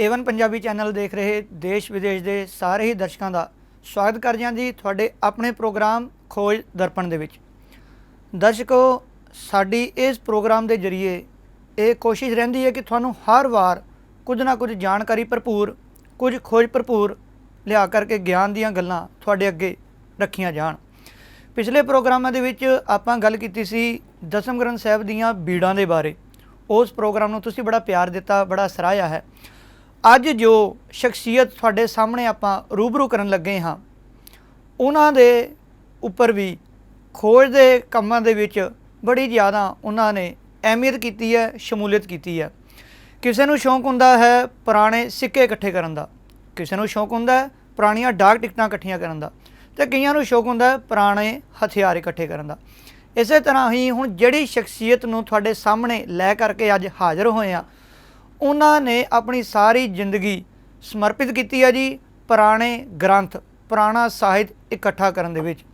Avon Punjabi channel ਦੇਖ ਰਹੇ ਦੇਸ਼ ਵਿਦੇਸ਼ ਦੇ ਸਾਰੇ ਹੀ ਦਰਸ਼ਕਾਂ ਦਾ ਸਵਾਗਤ ਕਰਦੇ ਹਾਂ ਜੀ ਤੁਹਾਡੇ ਆਪਣੇ ਪ੍ਰੋਗਰਾਮ ਖੋਜ ਦਰਪਣ ਦੇ ਵਿੱਚ। ਦਰਸ਼ਕੋ, ਸਾਡੀ ਇਸ ਪ੍ਰੋਗਰਾਮ ਦੇ ਜ਼ਰੀਏ ਇਹ ਕੋਸ਼ਿਸ਼ ਰਹਿੰਦੀ ਹੈ ਕਿ ਤੁਹਾਨੂੰ ਹਰ ਵਾਰ ਕੁਝ ਨਾ ਕੁਝ ਜਾਣਕਾਰੀ ਭਰਪੂਰ, ਕੁਝ ਖੋਜ ਭਰਪੂਰ ਲਿਆ ਕਰਕੇ ਗਿਆਨ ਦੀਆਂ ਗੱਲਾਂ ਤੁਹਾਡੇ ਅੱਗੇ ਰੱਖੀਆਂ ਜਾਣ। ਪਿਛਲੇ ਪ੍ਰੋਗਰਾਮਾਂ ਦੇ ਵਿੱਚ ਆਪਾਂ ਗੱਲ ਕੀਤੀ ਸੀ ਦਸਮ ਗ੍ਰੰਥ ਸਾਹਿਬ ਦੀਆਂ ਬੀੜਾਂ ਦੇ ਬਾਰੇ। ਉਸ ਪ੍ਰੋਗਰਾਮ ਨੂੰ ਤੁਸੀਂ ਬੜਾ ਪਿਆਰ ਦਿੱਤਾ, ਬੜਾ ਸਰਾਹਿਆ ਹੈ। ਅੱਜ ਜੋ ਸ਼ਖਸੀਅਤ ਤੁਹਾਡੇ ਸਾਹਮਣੇ ਆਪਾਂ ਰੂਬਰੂ ਕਰਨ ਲੱਗੇ ਹਾਂ, ਉਹਨਾਂ ਦੇ ਉੱਪਰ ਵੀ ਖੋਜ ਦੇ ਕੰਮਾਂ ਦੇ ਵਿੱਚ ਬੜੀ ਜ਼ਿਆਦਾ ਉਹਨਾਂ ਨੇ ਅਹਿਮੀਅਤ ਕੀਤੀ ਹੈ, ਸ਼ਮੂਲੀਅਤ ਕੀਤੀ ਹੈ। ਕਿਸੇ ਨੂੰ ਸ਼ੌਂਕ ਹੁੰਦਾ ਹੈ ਪੁਰਾਣੇ ਸਿੱਕੇ ਇਕੱਠੇ ਕਰਨ ਦਾ, ਕਿਸੇ ਨੂੰ ਸ਼ੌਂਕ ਹੁੰਦਾ ਹੈ ਪੁਰਾਣੀਆਂ ਡਾਕ ਟਿਕਟਾਂ ਇਕੱਠੀਆਂ ਕਰਨ ਦਾ, ਅਤੇ ਕਈਆਂ ਨੂੰ ਸ਼ੌਂਕ ਹੁੰਦਾ ਹੈ ਪੁਰਾਣੇ ਹਥਿਆਰ ਇਕੱਠੇ ਕਰਨ ਦਾ। ਇਸੇ ਤਰ੍ਹਾਂ ਹੀ ਹੁਣ ਜਿਹੜੀ ਸ਼ਖਸੀਅਤ ਨੂੰ ਤੁਹਾਡੇ ਸਾਹਮਣੇ ਲੈ ਕਰਕੇ ਅੱਜ ਹਾਜ਼ਰ ਹੋਏ ਹਾਂ, ਉਹਨਾਂ ਨੇ ਆਪਣੀ ਸਾਰੀ ਜ਼ਿੰਦਗੀ ਸਮਰਪਿਤ ਕੀਤੀ ਹੈ ਜੀ ਪੁਰਾਣੇ ਗ੍ਰੰਥ, ਪੁਰਾਣਾ ਸਾਹਿਤ ਇਕੱਠਾ ਕਰਨ ਦੇ ਵਿੱਚ।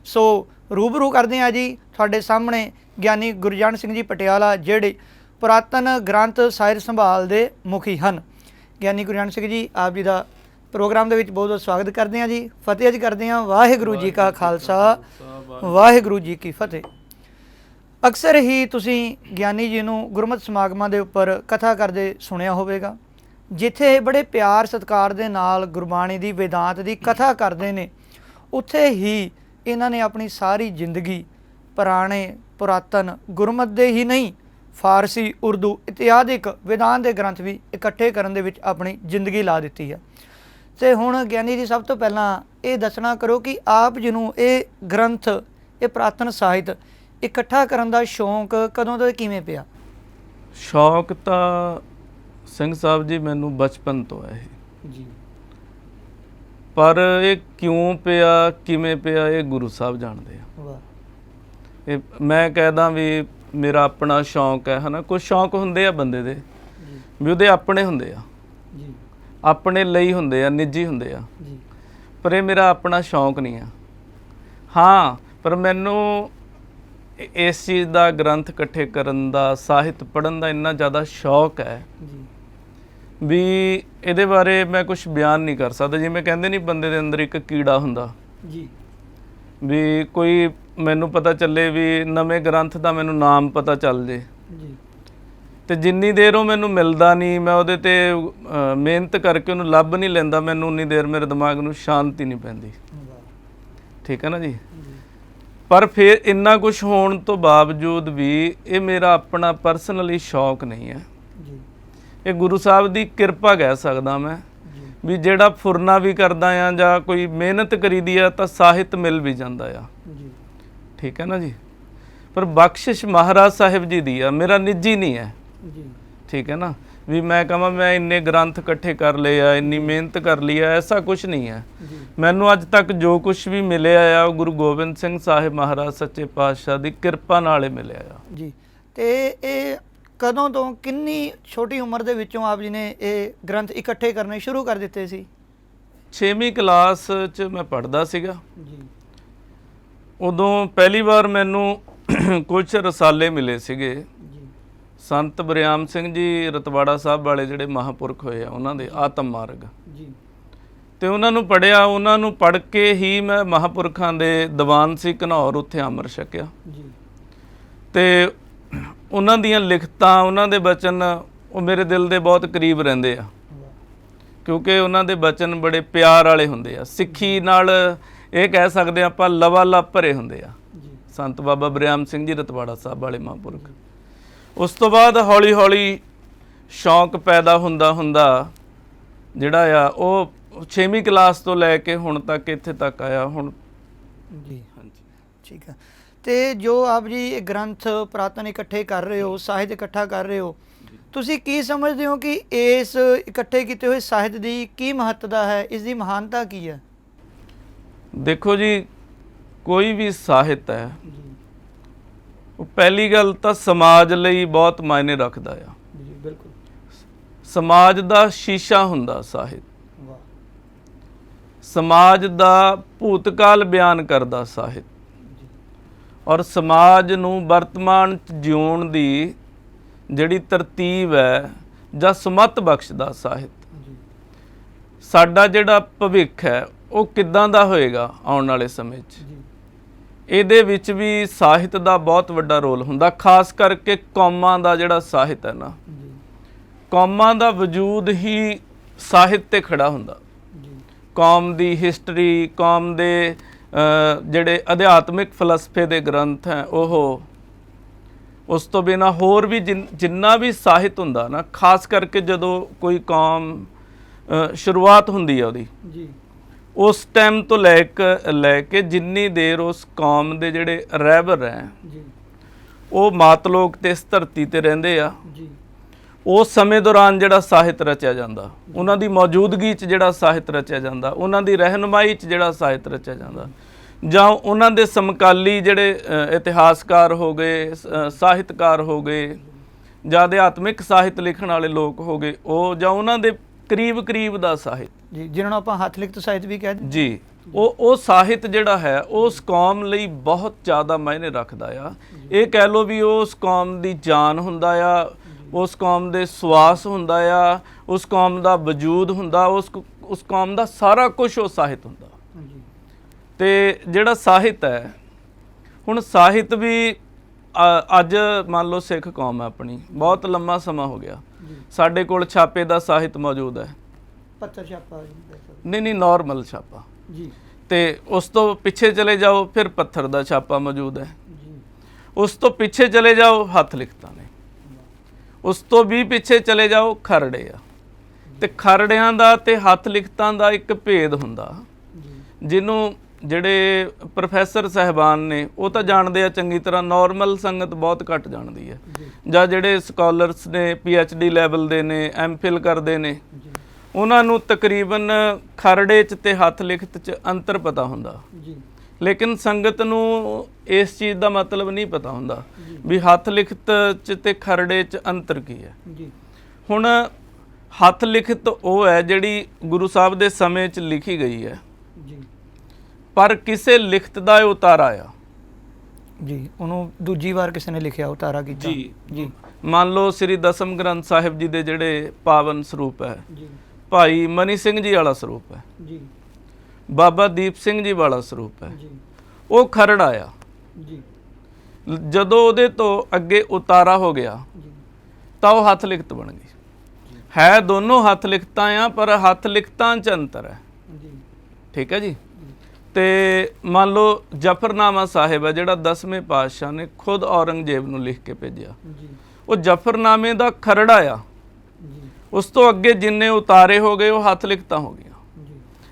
ਸੋ ਰੂਬਰੂ ਕਰਦੇ ਹਾਂ ਜੀ ਤੁਹਾਡੇ ਸਾਹਮਣੇ ਗਿਆਨੀ ਗੁਰਜੰਟ ਸਿੰਘ ਜੀ ਪਟਿਆਲਾ, ਜਿਹੜੇ ਪੁਰਾਤਨ ਗ੍ਰੰਥ ਸਾਹਿਤ ਸੰਭਾਲ ਦੇ ਮੁਖੀ ਹਨ। ਗਿਆਨੀ ਗੁਰਜੰਟ ਸਿੰਘ ਜੀ, ਆਪ ਜੀ ਦਾ ਪ੍ਰੋਗਰਾਮ ਦੇ ਵਿੱਚ ਬਹੁਤ ਬਹੁਤ ਸਵਾਗਤ ਕਰਦੇ ਹਾਂ ਜੀ। ਫਤਿਹ ਅੱਜ ਕਰਦੇ ਹਾਂ। ਵਾਹਿਗੁਰੂ ਜੀ ਕਾ ਖਾਲਸਾ, ਵਾਹਿਗੁਰੂ ਜੀ ਕੀ ਫਤਿਹ। ਅਕਸਰ ਹੀ ਤੁਸੀਂ ਗਿਆਨੀ ਜੀ ਨੂੰ ਗੁਰਮਤਿ ਸਮਾਗਮਾਂ ਦੇ ਉੱਪਰ ਕਥਾ ਕਰਦੇ ਸੁਣਿਆ ਹੋਵੇਗਾ, ਜਿੱਥੇ ਬੜੇ ਪਿਆਰ ਸਤਿਕਾਰ ਦੇ ਨਾਲ ਗੁਰਬਾਣੀ ਦੀ, ਵੇਦਾਂਤ ਦੀ ਕਥਾ ਕਰਦੇ ਨੇ। ਉੱਥੇ ਹੀ ਇਹਨਾਂ ਨੇ ਆਪਣੀ ਸਾਰੀ ਜ਼ਿੰਦਗੀ ਪੁਰਾਣੇ ਪੁਰਾਤਨ ਗੁਰਮਤਿ ਦੇ ਹੀ ਨਹੀਂ, ਫਾਰਸੀ, ਉਰਦੂ ਇਤਿਆਦਿਕ ਵੇਦਾਂਤ ਦੇ ਗ੍ਰੰਥ ਵੀ ਇਕੱਠੇ ਕਰਨ ਦੇ ਵਿੱਚ ਆਪਣੀ ਜ਼ਿੰਦਗੀ ਲਾ ਦਿੱਤੀ ਹੈ। ਅਤੇ ਹੁਣ ਗਿਆਨੀ ਜੀ, ਸਭ ਤੋਂ ਪਹਿਲਾਂ ਇਹ ਦੱਸਣਾ ਕਰੋ ਕਿ ਆਪ ਜੀ ਨੂੰ ਇਹ ਗ੍ਰੰਥ, ਇਹ ਪੁਰਾਤਨ ਸਾਹਿਤ ਇਕੱਠਾ ਕਰਨ ਦਾ ਸ਼ੌਂਕ ਕਦੋਂ ਤੋਂ ਕਿਵੇਂ ਪਿਆ? ਸ਼ੌਂਕ ਤਾਂ ਸਿੰਘ ਸਾਹਿਬ ਜੀ ਮੈਨੂੰ ਬਚਪਨ ਤੋਂ ਹੈ ਜੀ, ਪਰ ਇਹ ਕਿਉਂ ਪਿਆ, ਕਿਵੇਂ ਪਿਆ, ਇਹ ਗੁਰੂ ਸਾਹਿਬ ਜਾਣਦੇ ਆ। ਵਾਹ। ਇਹ ਮੈਂ ਕਹਿਦਾ ਵੀ ਮੇਰਾ ਆਪਣਾ ਸ਼ੌਂਕ ਹੈ, ਹੈ ਨਾ। ਕੁਝ ਸ਼ੌਂਕ ਹੁੰਦੇ ਆ ਬੰਦੇ ਦੇ ਵੀ ਉਹਦੇ ਆਪਣੇ ਹੁੰਦੇ ਆ, ਜੀ, ਆਪਣੇ ਲਈ ਹੁੰਦੇ ਆ, ਨਿੱਜੀ ਹੁੰਦੇ ਆ, ਜੀ। ਪਰ ਇਹ ਮੇਰਾ ਆਪਣਾ ਸ਼ੌਂਕ ਨਹੀਂ ਆ। ਹਾਂ, ਪਰ ਮੈਨੂੰ ਇਸ ਚੀਜ਼ ਦਾ ਗ੍ਰੰਥ ਇਕੱਠੇ ਕਰਨ ਦਾ, ਸਾਹਿਤ ਪੜ੍ਹਨ ਦਾ ਇੰਨਾ ਜ਼ਿਆਦਾ ਸ਼ੌਕ ਹੈ ਵੀ ਇਹਦੇ ਬਾਰੇ ਮੈਂ ਕੁਝ ਬਿਆਨ ਨਹੀਂ ਕਰ ਸਕਦਾ। ਜਿਵੇਂ ਕਹਿੰਦੇ ਨਹੀਂ ਬੰਦੇ ਦੇ ਅੰਦਰ ਇੱਕ ਕੀੜਾ ਹੁੰਦਾ ਜੀ, ਵੀ ਕੋਈ ਮੈਨੂੰ ਪਤਾ ਚੱਲੇ ਵੀ ਨਵੇਂ ਗ੍ਰੰਥ ਦਾ ਮੈਨੂੰ ਨਾਮ ਪਤਾ ਚੱਲ ਜੇ ਜੀ, ਅਤੇ ਜਿੰਨੀ ਦੇਰ ਉਹ ਮੈਨੂੰ ਮਿਲਦਾ ਨਹੀਂ, ਮੈਂ ਉਹਦੇ 'ਤੇ ਮਿਹਨਤ ਕਰਕੇ ਉਹਨੂੰ ਲੱਭ ਨਹੀਂ ਲੈਂਦਾ, ਮੈਨੂੰ ਉਨੀ ਦੇਰ ਮੇਰੇ ਦਿਮਾਗ ਨੂੰ ਸ਼ਾਂਤੀ ਨਹੀਂ ਪੈਂਦੀ। ਠੀਕ ਹੈ ਨਾ ਜੀ। ਪਰ ਫਿਰ ਇੰਨਾ ਕੁਛ ਹੋਣ ਤੋਂ ਬਾਵਜੂਦ ਵੀ ਇਹ ਮੇਰਾ ਆਪਣਾ ਪਰਸਨਲੀ ਸ਼ੌਕ ਨਹੀਂ ਹੈ। ਇਹ ਗੁਰੂ ਸਾਹਿਬ ਦੀ ਕਿਰਪਾ ਕਹਿ ਸਕਦਾ ਮੈਂ, ਵੀ ਜਿਹੜਾ ਫੁਰਨਾ ਵੀ ਕਰਦਾ ਆ ਜਾਂ ਕੋਈ ਮਿਹਨਤ ਕਰੀਦੀ ਆ ਤਾਂ ਸਾਹਿਤ ਮਿਲ ਵੀ ਜਾਂਦਾ ਆ। ਠੀਕ ਹੈ ਨਾ ਜੀ। ਪਰ ਬਖਸ਼ਿਸ਼ ਮਹਾਰਾਜ ਸਾਹਿਬ ਜੀ ਦੀ ਆ, ਮੇਰਾ ਨਿੱਜੀ ਨਹੀਂ ਹੈ। ਠੀਕ ਹੈ ਨਾ, ਵੀ ਮੈਂ ਕਹਾਂ ਮੈਂ ਇੰਨੇ ਗ੍ਰੰਥ ਇਕੱਠੇ ਕਰ ਲਏ ਆ, ਇੰਨੀ ਮਿਹਨਤ ਕਰ ਲਈ ਆ, ਐਸਾ ਕੁਛ ਨਹੀਂ ਹੈ। ਮੈਨੂੰ ਅੱਜ ਤੱਕ ਜੋ ਕੁਛ ਵੀ ਮਿਲਿਆ ਆ ਉਹ ਗੁਰੂ ਗੋਬਿੰਦ ਸਿੰਘ ਸਾਹਿਬ ਮਹਾਰਾਜ ਸੱਚੇ ਪਾਤਸ਼ਾਹ ਦੀ ਕਿਰਪਾ ਨਾਲ ਹੀ ਮਿਲਿਆ ਆ ਜੀ। ਅਤੇ ਇਹ ਕਦੋਂ ਤੋਂ, ਕਿੰਨੀ ਛੋਟੀ ਉਮਰ ਦੇ ਵਿੱਚੋਂ ਆਪ ਜੀ ਨੇ ਇਹ ਗ੍ਰੰਥ ਇਕੱਠੇ ਕਰਨੇ ਸ਼ੁਰੂ ਕਰ ਦਿੱਤੇ ਸੀ? 6ਵੀਂ ਕਲਾਸ 'ਚ ਮੈਂ ਪੜ੍ਹਦਾ ਸੀਗਾ ਜੀ। ਉਦੋਂ ਪਹਿਲੀ ਵਾਰ ਮੈਨੂੰ ਕੁਝ ਰਸਾਲੇ ਮਿਲੇ ਸੀਗੇ ਸੰਤ ਬਰਿਆਮ ਸਿੰਘ ਜੀ ਰਤਵਾੜਾ ਸਾਹਿਬ ਵਾਲੇ, ਜਿਹੜੇ ਮਹਾਂਪੁਰਖ ਹੋਏ ਆ, ਉਹਨਾਂ ਦੇ ਆਤਮ ਮਾਰਗ ਜੀ। ਅਤੇ ਉਹਨਾਂ ਨੂੰ ਪੜ੍ਹਿਆ, ਉਹਨਾਂ ਨੂੰ ਪੜ੍ਹ ਕੇ ਹੀ ਮੈਂ ਮਹਾਂਪੁਰਖਾਂ ਦੇ ਦੀਵਾਨ ਸੀ ਘਨੌਰ, ਉੱਥੇ ਅੰਮ੍ਰਿਤ ਛਕਿਆ ਜੀ। ਅਤੇ ਉਹਨਾਂ ਦੀਆਂ ਲਿਖਤਾਂ, ਉਹਨਾਂ ਦੇ ਬਚਨ ਉਹ ਮੇਰੇ ਦਿਲ ਦੇ ਬਹੁਤ ਕਰੀਬ ਰਹਿੰਦੇ ਆ, ਕਿਉਂਕਿ ਉਹਨਾਂ ਦੇ ਬਚਨ ਬੜੇ ਪਿਆਰ ਵਾਲੇ ਹੁੰਦੇ ਆ। ਸਿੱਖੀ ਨਾਲ ਇਹ ਕਹਿ ਸਕਦੇ ਆਪਾਂ ਲਵਾਲਬ ਭਰੇ ਹੁੰਦੇ ਆ ਸੰਤ ਬਾਬਾ ਬਰਿਆਮ ਸਿੰਘ ਜੀ ਰਤਵਾੜਾ ਸਾਹਿਬ ਵਾਲੇ ਮਹਾਂਪੁਰਖ। ਉਸ ਤੋਂ ਬਾਅਦ ਹੌਲੀ ਹੌਲੀ ਸ਼ੌਂਕ ਪੈਦਾ ਹੁੰਦਾ ਹੁੰਦਾ ਜਿਹੜਾ ਆ ਉਹ 6ਵੀਂ ਕਲਾਸ ਤੋਂ ਲੈ ਕੇ ਹੁਣ ਤੱਕ ਇੱਥੇ ਤੱਕ ਆਇਆ ਹੁਣ ਜੀ। ਹਾਂਜੀ, ਠੀਕ ਹੈ। ਅਤੇ ਜੋ ਆਪ ਜੀ ਇਹ ਗ੍ਰੰਥ ਪੁਰਾਤਨ ਇਕੱਠੇ ਕਰ ਰਹੇ ਹੋ, ਸਾਹਿਤ ਇਕੱਠਾ ਕਰ ਰਹੇ ਹੋ, ਤੁਸੀਂ ਕੀ ਸਮਝਦੇ ਹੋ ਕਿ ਇਸ ਇਕੱਠੇ ਕੀਤੇ ਹੋਏ ਸਾਹਿਤ ਦੀ ਕੀ ਮਹੱਤਤਾ ਹੈ, ਇਸ ਦੀ ਮਹਾਨਤਾ ਕੀ ਹੈ? ਦੇਖੋ ਜੀ, ਕੋਈ ਵੀ ਸਾਹਿਤ ਹੈ ਉਹ ਪਹਿਲੀ ਗੱਲ ਤਾਂ ਸਮਾਜ ਲਈ ਬਹੁਤ ਮਾਇਨੇ ਰੱਖਦਾ ਆ। ਬਿਲਕੁਲ। ਸਮਾਜ ਦਾ ਸ਼ੀਸ਼ਾ ਹੁੰਦਾ ਸਾਹਿਤ। ਸਮਾਜ ਦਾ ਭੂਤਕਾਲ ਬਿਆਨ ਕਰਦਾ ਸਾਹਿਤ, ਔਰ ਸਮਾਜ ਨੂੰ ਵਰਤਮਾਨ 'ਚ ਜਿਉਣ ਦੀ ਜਿਹੜੀ ਤਰਤੀਬ ਹੈ ਜਾਂ ਸਮੱਤ ਬਖਸ਼ਦਾ ਸਾਹਿਤ। ਸਾਡਾ ਜਿਹੜਾ ਭਵਿੱਖ ਹੈ ਉਹ ਕਿੱਦਾਂ ਦਾ ਹੋਏਗਾ ਆਉਣ ਵਾਲੇ ਸਮੇਂ 'ਚ। ਇਹਦੇ ਵਿੱਚ ਵੀ ਸਾਹਿਤ ਦਾ ਬਹੁਤ ਵੱਡਾ ਰੋਲ ਹੁੰਦਾ, ਖਾਸ ਕਰਕੇ ਕੌਮਾਂ ਦਾ ਜਿਹੜਾ ਸਾਹਿਤ ਹੈ ਨਾ, ਕੌਮਾਂ ਦਾ ਵਜੂਦ ਹੀ ਸਾਹਿਤ ਤੇ ਖੜਾ ਹੁੰਦਾ। ਕੌਮ ਦੀ ਹਿਸਟਰੀ, ਕੌਮ ਦੇ ਜਿਹੜੇ ਅਧਿਆਤਮਿਕ ਫਲਸਫੇ ਦੇ ਗ੍ਰੰਥ ਹੈ ਉਹ, ਉਸ ਤੋਂ ਬਿਨਾਂ ਹੋਰ ਵੀ ਜਿੰਨਾ ਵੀ ਸਾਹਿਤ ਹੁੰਦਾ ਨਾ, ਖਾਸ ਕਰਕੇ ਜਦੋਂ ਕੋਈ ਕੌਮ ਸ਼ੁਰੂਆਤ ਹੁੰਦੀ ਹੈ ਉਹਦੀ, ਉਸ ਟਾਈਮ ਤੋਂ ਲੈ ਕੇ ਜਿੰਨੀ ਦੇਰ ਉਸ ਕੌਮ ਦੇ ਜਿਹੜੇ ਰਹਿਬਰ ਹੈ ਉਹ ਮਾਤਲੋਕ ਤੇ ਇਸ ਧਰਤੀ ਤੇ ਰਹਿੰਦੇ ਆ, ਉਸ ਸਮੇਂ ਦੌਰਾਨ ਜਿਹੜਾ ਸਾਹਿਤ ਰਚਿਆ ਜਾਂਦਾ, ਉਹਨਾਂ ਦੀ ਮੌਜੂਦਗੀ 'ਚ ਜਿਹੜਾ ਸਾਹਿਤ ਰਚਿਆ ਜਾਂਦਾ, ਉਹਨਾਂ ਦੀ ਰਹਿਨੁਮਾਈ 'ਚ ਜਿਹੜਾ ਸਾਹਿਤ ਰਚਿਆ ਜਾਂਦਾ, ਜਾਂ ਉਹਨਾਂ ਦੇ ਸਮਕਾਲੀ ਜਿਹੜੇ ਇਤਿਹਾਸਕਾਰ ਹੋ ਗਏ, ਸਾਹਿਤਕਾਰ ਹੋ ਗਏ, ਜਾਂ ਅਧਿਆਤਮਿਕ ਸਾਹਿਤ ਲਿਖਣ ਵਾਲੇ ਲੋਕ ਹੋ ਗਏ, ਉਹ ਜਾਂ ਉਹਨਾਂ ਦੇ ਕਰੀਬ ਦਾ ਸਾਹਿਤ ਜੀ, ਜਿਹਨਾਂ ਨੂੰ ਆਪਾਂ ਹੱਥ ਲਿਖਤ ਸਾਹਿਤ ਵੀ ਕਹਿੰਦੇ ਜੀ, ਉਹ ਸਾਹਿਤ ਜਿਹੜਾ ਹੈ ਉਸ ਕੌਮ ਲਈ ਬਹੁਤ ਜ਼ਿਆਦਾ ਮਾਇਨੇ ਰੱਖਦਾ ਆ। ਇਹ ਕਹਿ ਲਓ ਵੀ ਉਸ ਕੌਮ ਦੀ ਜਾਨ ਹੁੰਦਾ ਆ, ਉਸ ਕੌਮ ਦੇ ਸਵਾਸ ਹੁੰਦਾ ਆ, ਉਸ ਕੌਮ ਦਾ ਵਜੂਦ ਹੁੰਦਾ, ਉਸ ਕੌਮ ਦਾ ਸਾਰਾ ਕੁਝ ਉਹ ਸਾਹਿਤ ਹੁੰਦਾ। ਤੇ ਜਿਹੜਾ ਸਾਹਿਤ ਹੈ, ਹੁਣ ਸਾਹਿਤ ਵੀ ਅੱਜ ਮੰਨ ਲਓ ਸਿੱਖ ਕੌਮ ਹੈ ਆਪਣੀ, ਬਹੁਤ ਲੰਮਾ ਸਮਾਂ ਹੋ ਗਿਆ ਸਾਡੇ ਕੋਲ ਛਾਪੇ ਦਾ ਸਾਹਿਤ ਮੌਜੂਦ ਹੈ। ਪੱਥਰ ਛਾਪਾ ਨਹੀਂ, ਨਾਰਮਲ ਛਾਪਾ ਜੀ। ਤੇ ਉਸ ਤੋਂ ਪਿੱਛੇ ਚਲੇ ਜਾਓ ਫਿਰ ਪੱਥਰ ਦਾ ਛਾਪਾ ਮੌਜੂਦ ਹੈ। ਉਸ ਤੋਂ ਪਿੱਛੇ ਚਲੇ ਜਾਓ ਹੱਥ ਲਿਖਤਾਂ ਨੇ। ਉਸ ਤੋਂ ਵੀ ਪਿੱਛੇ ਚਲੇ ਜਾਓ ਖਰੜੇ ਆ। ਤੇ ਖਰੜਿਆਂ ਦਾ ਤੇ ਹੱਥ ਲਿਖਤਾਂ ਦਾ ਇੱਕ ਭੇਦ ਹੁੰਦਾ, ਜਿਹਨੂੰ ਜਿਹੜੇ ਪ੍ਰੋਫੈਸਰ ਸਾਹਿਬਾਨ ਨੇ ਉਹ ਤਾਂ ਜਾਣਦੇ ਆ ਚੰਗੀ ਤਰ੍ਹਾਂ, ਨਾਰਮਲ ਸੰਗਤ ਬਹੁਤ ਘੱਟ ਜਾਣਦੀ ਹੈ, ਜਾਂ ਜਿਹੜੇ ਸਕਾਲਰਸ ਨੇ PhD ਲੈਵਲ ਦੇ ਨੇ, MPhil ਕਰਦੇ ਨੇ, ਉਹਨਾਂ ਨੂੰ ਤਕਰੀਬਨ ਖਰੜੇ 'ਚ ਤੇ ਹੱਥ ਲਿਖਤ 'ਚ ਅੰਤਰ ਪਤਾ ਹੁੰਦਾ। ਲੇਕਿਨ ਸੰਗਤ ਨੂੰ ਇਸ ਚੀਜ਼ ਦਾ ਮਤਲਬ ਨਹੀਂ ਪਤਾ ਹੁੰਦਾ ਵੀ ਹੱਥ ਲਿਖਤ 'ਚ ਤੇ ਖਰੜੇ 'ਚ ਅੰਤਰ ਕੀ ਹੈ। ਹੁਣ ਹੱਥ ਲਿਖਤ ਉਹ ਹੈ ਜਿਹੜੀ ਗੁਰੂ ਸਾਹਿਬ ਦੇ ਸਮੇਂ 'ਚ ਲਿਖੀ ਗਈ ਹੈ, ਪਰ ਕਿਸੇ ਲਿਖਤ ਦਾ ਉਤਾਰਾ ਆ ਜੀ, ਉਹਨੂੰ ਦੂਜੀ ਵਾਰ ਕਿਸੇ ਨੇ ਲਿਖਿਆ, ਉਤਾਰਾ ਕੀਤਾ ਜੀ। ਮੰਨ ਲਓ ਸ੍ਰੀ ਦਸਮ ਗ੍ਰੰਥ ਸਾਹਿਬ ਜੀ ਦੇ ਜਿਹੜੇ ਪਾਵਨ ਸਰੂਪ ਹੈ, ਭਾਈ ਮਨੀ ਸਿੰਘ ਜੀ ਵਾਲਾ ਸਰੂਪ ਹੈ, ਬਾਬਾ ਦੀਪ ਸਿੰਘ ਜੀ ਵਾਲਾ ਸਰੂਪ ਹੈ, ਉਹ ਖਰੜ ਆਇਆ। ਜਦੋਂ ਉਹਦੇ ਤੋਂ ਅੱਗੇ ਉਤਾਰਾ ਹੋ ਗਿਆ ਤਾਂ ਉਹ ਹੱਥ ਲਿਖਤ ਬਣ ਗਈ। ਹੈ ਦੋਨੋਂ ਹੱਥ ਲਿਖਤਾਂ ਆ, ਪਰ ਹੱਥ ਲਿਖਤਾਂ 'ਚ ਅੰਤਰ ਹੈ। ਠੀਕ ਹੈ ਜੀ। ਤੇ ਮੰਨ ਲਓ ਜਫਰਨਾਮਾ ਸਾਹਿਬ ਹੈ ਜਿਹੜਾ 10ਵੇਂ ਪਾਤਸ਼ਾਹ ਨੇ ਖੁਦ ਔਰੰਗਜ਼ੇਬ ਨੂੰ ਲਿਖ ਕੇ ਭੇਜਿਆ, ਉਹ ਜਫਰਨਾਮੇ ਦਾ ਖਰੜਾ ਆ। ਉਸ ਤੋਂ ਅੱਗੇ ਜਿੰਨੇ ਉਤਾਰੇ ਹੋ ਗਏ ਉਹ ਹੱਥ ਲਿਖਤਾਂ ਹੋ ਗਈਆਂ।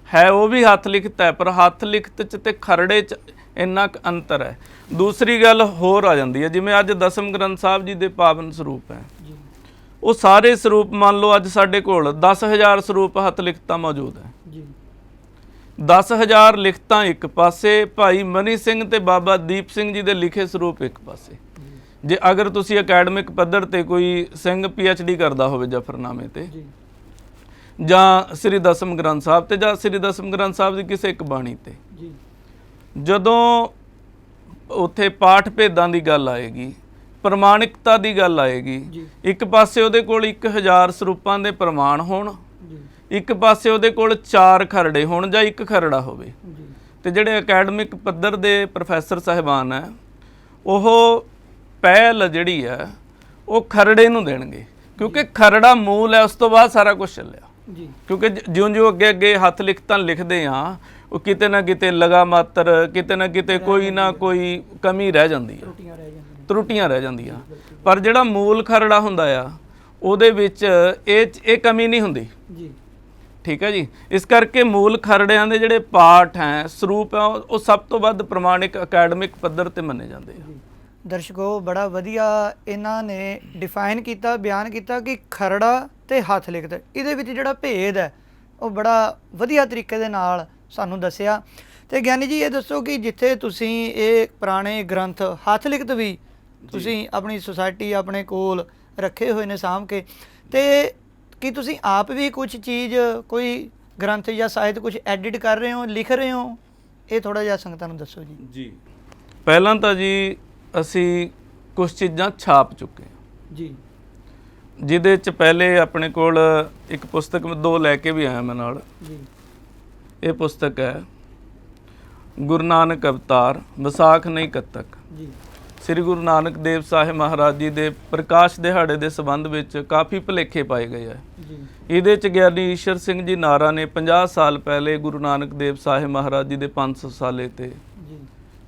ਹੈ ਉਹ ਵੀ ਹੱਥ ਲਿਖਤ ਹੈ, ਪਰ ਹੱਥ ਲਿਖਤ 'ਚ ਤੇ ਖਰੜੇ 'ਚ ਇੰਨਾ ਕੁ ਅੰਤਰ ਹੈ। ਦੂਸਰੀ ਗੱਲ ਹੋਰ ਆ ਜਾਂਦੀ ਹੈ, ਜਿਵੇਂ ਅੱਜ ਦਸਮ ਗ੍ਰੰਥ ਸਾਹਿਬ ਜੀ ਦੇ ਪਾਵਨ ਸਰੂਪ ਹੈ, ਉਹ ਸਾਰੇ ਸਰੂਪ ਮੰਨ ਲਓ ਅੱਜ ਸਾਡੇ ਕੋਲ 10,000 ਸਰੂਪ ਹੱਥ ਲਿਖਤਾਂ ਮੌਜੂਦ ਹੈ। 10,000 ਲਿਖਤਾਂ ਇੱਕ ਪਾਸੇ, ਭਾਈ ਮਨੀ ਸਿੰਘ ਤੇ ਬਾਬਾ ਦੀਪ ਸਿੰਘ ਜੀ ਦੇ ਲਿਖੇ ਸਰੂਪ ਇੱਕ ਪਾਸੇ। ਜੇ ਅਗਰ ਤੁਸੀਂ ਅਕੈਡਮਿਕ ਪੱਧਰ ਤੇ ਕੋਈ ਸਿੰਘ PhD ਕਰਦਾ ਹੋਵੇ ਜਫਰਨਾਮੇ ਤੇ, ਜਾਂ ਸ੍ਰੀ ਦਸਮ ਗ੍ਰੰਥ ਸਾਹਿਬ ਤੇ, ਜਾਂ ਸ੍ਰੀ ਦਸਮ ਗ੍ਰੰਥ ਸਾਹਿਬ ਦੀ ਕਿਸੇ ਇੱਕ ਬਾਣੀ ਤੇ, ਜਦੋਂ ਉੱਥੇ ਪਾਠ ਭੇਦਾਂ ਦੀ ਗੱਲ ਆਏਗੀ, ਪ੍ਰਮਾਣਿਕਤਾ ਦੀ ਗੱਲ ਆਏਗੀ, ਇੱਕ ਪਾਸੇ ਉਹਦੇ ਕੋਲ 1,000 ਸਰੂਪਾਂ ਦੇ ਪ੍ਰਮਾਣ ਹੋਣ, ਇੱਕ ਪਾਸੇ ਉਹਦੇ ਕੋਲ 4 ਖਰੜੇ ਹੋਣ ਜਾਂ ਇੱਕ ਖਰੜਾ ਹੋਵੇ। ਤੇ ਜਿਹੜੇ ਅਕੈਡਮਿਕ ਪੱਧਰ ਦੇ ਪ੍ਰੋਫੈਸਰ ਸਾਹਿਬਾਨ ਹੈ, ਉਹ ਪਹਿਲ ਜਿਹੜੀ ਹੈ ਉਹ ਖਰੜੇ ਨੂੰ ਦੇਣਗੇ, ਕਿਉਂਕਿ ਖਰੜਾ ਮੂਲ ਹੈ, ਉਸ ਤੋਂ ਬਾਅਦ ਸਾਰਾ ਕੁਝ ਚੱਲਿਆ। ਕਿਉਂਕਿ ਜਿਉਂ-ਜਿਉਂ ਅੱਗੇ ਹੱਥ ਲਿਖਤਾਂ ਲਿਖਦੇ ਆ, ਉਹ ਕਿਤੇ ਨਾ ਕਿਤੇ ਲਗਾ ਮਾਤਰ, ਕਿਤੇ ਨਾ ਕਿਤੇ ਕੋਈ ਨਾ ਕੋਈ ਕਮੀ ਰਹਿ ਜਾਂਦੀ ਹੈ, ਤਰੁੱਟੀਆਂ ਰਹਿ ਜਾਂਦੀਆਂ। ਪਰ ਜਿਹੜਾ ਮੂਲ ਖਰੜਾ ਹੁੰਦਾ ਆ ਉਹਦੇ ਵਿੱਚ ਇਹ ਕਮੀ ਨਹੀਂ ਹੁੰਦੀ। ਠੀਕ ਹੈ ਜੀ। ਇਸ ਕਰਕੇ ਮੂਲ ਖਰੜਿਆਂ ਦੇ ਜਿਹੜੇ ਪਾਠ ਹੈ, ਸਰੂਪ ਹੈ, ਉਹ ਸਭ ਤੋਂ ਵੱਧ ਪ੍ਰਮਾਣਿਕ ਅਕੈਡਮਿਕ ਪੱਧਰ ਤੇ ਮੰਨੇ ਜਾਂਦੇ ਆ। ਦਰਸ਼ਕੋ, ਬੜਾ ਵਧੀਆ ਇਹਨਾਂ ਨੇ ਡਿਫਾਈਨ ਕੀਤਾ, ਬਿਆਨ ਕੀਤਾ ਕਿ ਖਰੜਾ ਤੇ ਹੱਥ ਲਿਖਤ, ਇਹਦੇ ਵਿੱਚ ਜਿਹੜਾ ਭੇਦ ਹੈ ਉਹ ਬੜਾ ਵਧੀਆ ਤਰੀਕੇ ਦੇ ਨਾਲ ਸਾਨੂੰ ਦੱਸਿਆ। ਤੇ ਗਿਆਨੀ ਜੀ ਇਹ ਦੱਸੋ ਕਿ ਜਿੱਥੇ ਤੁਸੀਂ ਇਹ ਪੁਰਾਣੇ ਗ੍ਰੰਥ ਹੱਥ ਲਿਖਤ ਵੀ ਤੁਸੀਂ ਆਪਣੀ ਸੁਸਾਇਟੀ ਆਪਣੇ ਕੋਲ ਰੱਖੇ ਹੋਏ ਨੇ ਸਾਂਭ ਕੇ, ਤੇ ਕੀ ਤੁਸੀਂ ਆਪ ਵੀ ਕੁਝ ਚੀਜ਼, ਕੋਈ ਗ੍ਰੰਥ ਜਾਂ ਸਾਹਿਤ ਕੁਝ ਐਡਿਟ ਕਰ ਰਹੇ ਹੋ, ਲਿਖ ਰਹੇ ਹੋ? ਇਹ ਥੋੜ੍ਹਾ ਜਿਹਾ ਸੰਗਤਾਂ ਨੂੰ ਦੱਸੋ ਜੀ। ਪਹਿਲਾਂ ਤਾਂ ਜੀ ਅਸੀਂ ਕੁਝ ਚੀਜ਼ਾਂ ਛਾਪ ਚੁੱਕੇ ਹਾਂ ਜੀ। ਜਿਹਦੇ ਚ ਪਹਿਲੇ ਆਪਣੇ ਕੋਲ ਇੱਕ ਪੁਸਤਕ 2 ਲੈ ਕੇ ਵੀ ਆਇਆ ਮੈਂ ਨਾਲ। ਜੀ ਇਹ ਪੁਸਤਕ ਹੈ ਗੁਰੂ ਨਾਨਕ ਅਵਤਾਰ ਵਿਸਾਖ ਨਹੀਂ ਕੱਤਕ। ਜੀ ਸ੍ਰੀ ਗੁਰੂ ਨਾਨਕ ਦੇਵ ਸਾਹਿਬ ਮਹਾਰਾਜ ਜੀ ਦੇ ਪ੍ਰਕਾਸ਼ ਦਿਹਾੜੇ ਦੇ ਸੰਬੰਧ ਵਿੱਚ ਕਾਫੀ ਭੁਲੇਖੇ ਪਾਏ ਗਏ ਹੈ। ਜੀ ਇਹਦੇ ਚ ਗਿਆਨੀ ਈਸ਼ਰ ਸਿੰਘ ਜੀ ਨਾਰਾ ਨੇ 50 ਸਾਲ ਪਹਿਲੇ ਗੁਰੂ ਨਾਨਕ ਦੇਵ ਸਾਹਿਬ ਮਹਾਰਾਜ ਜੀ ਦੇ 500 ਸਾਲੇ ਤੇ ਜੀ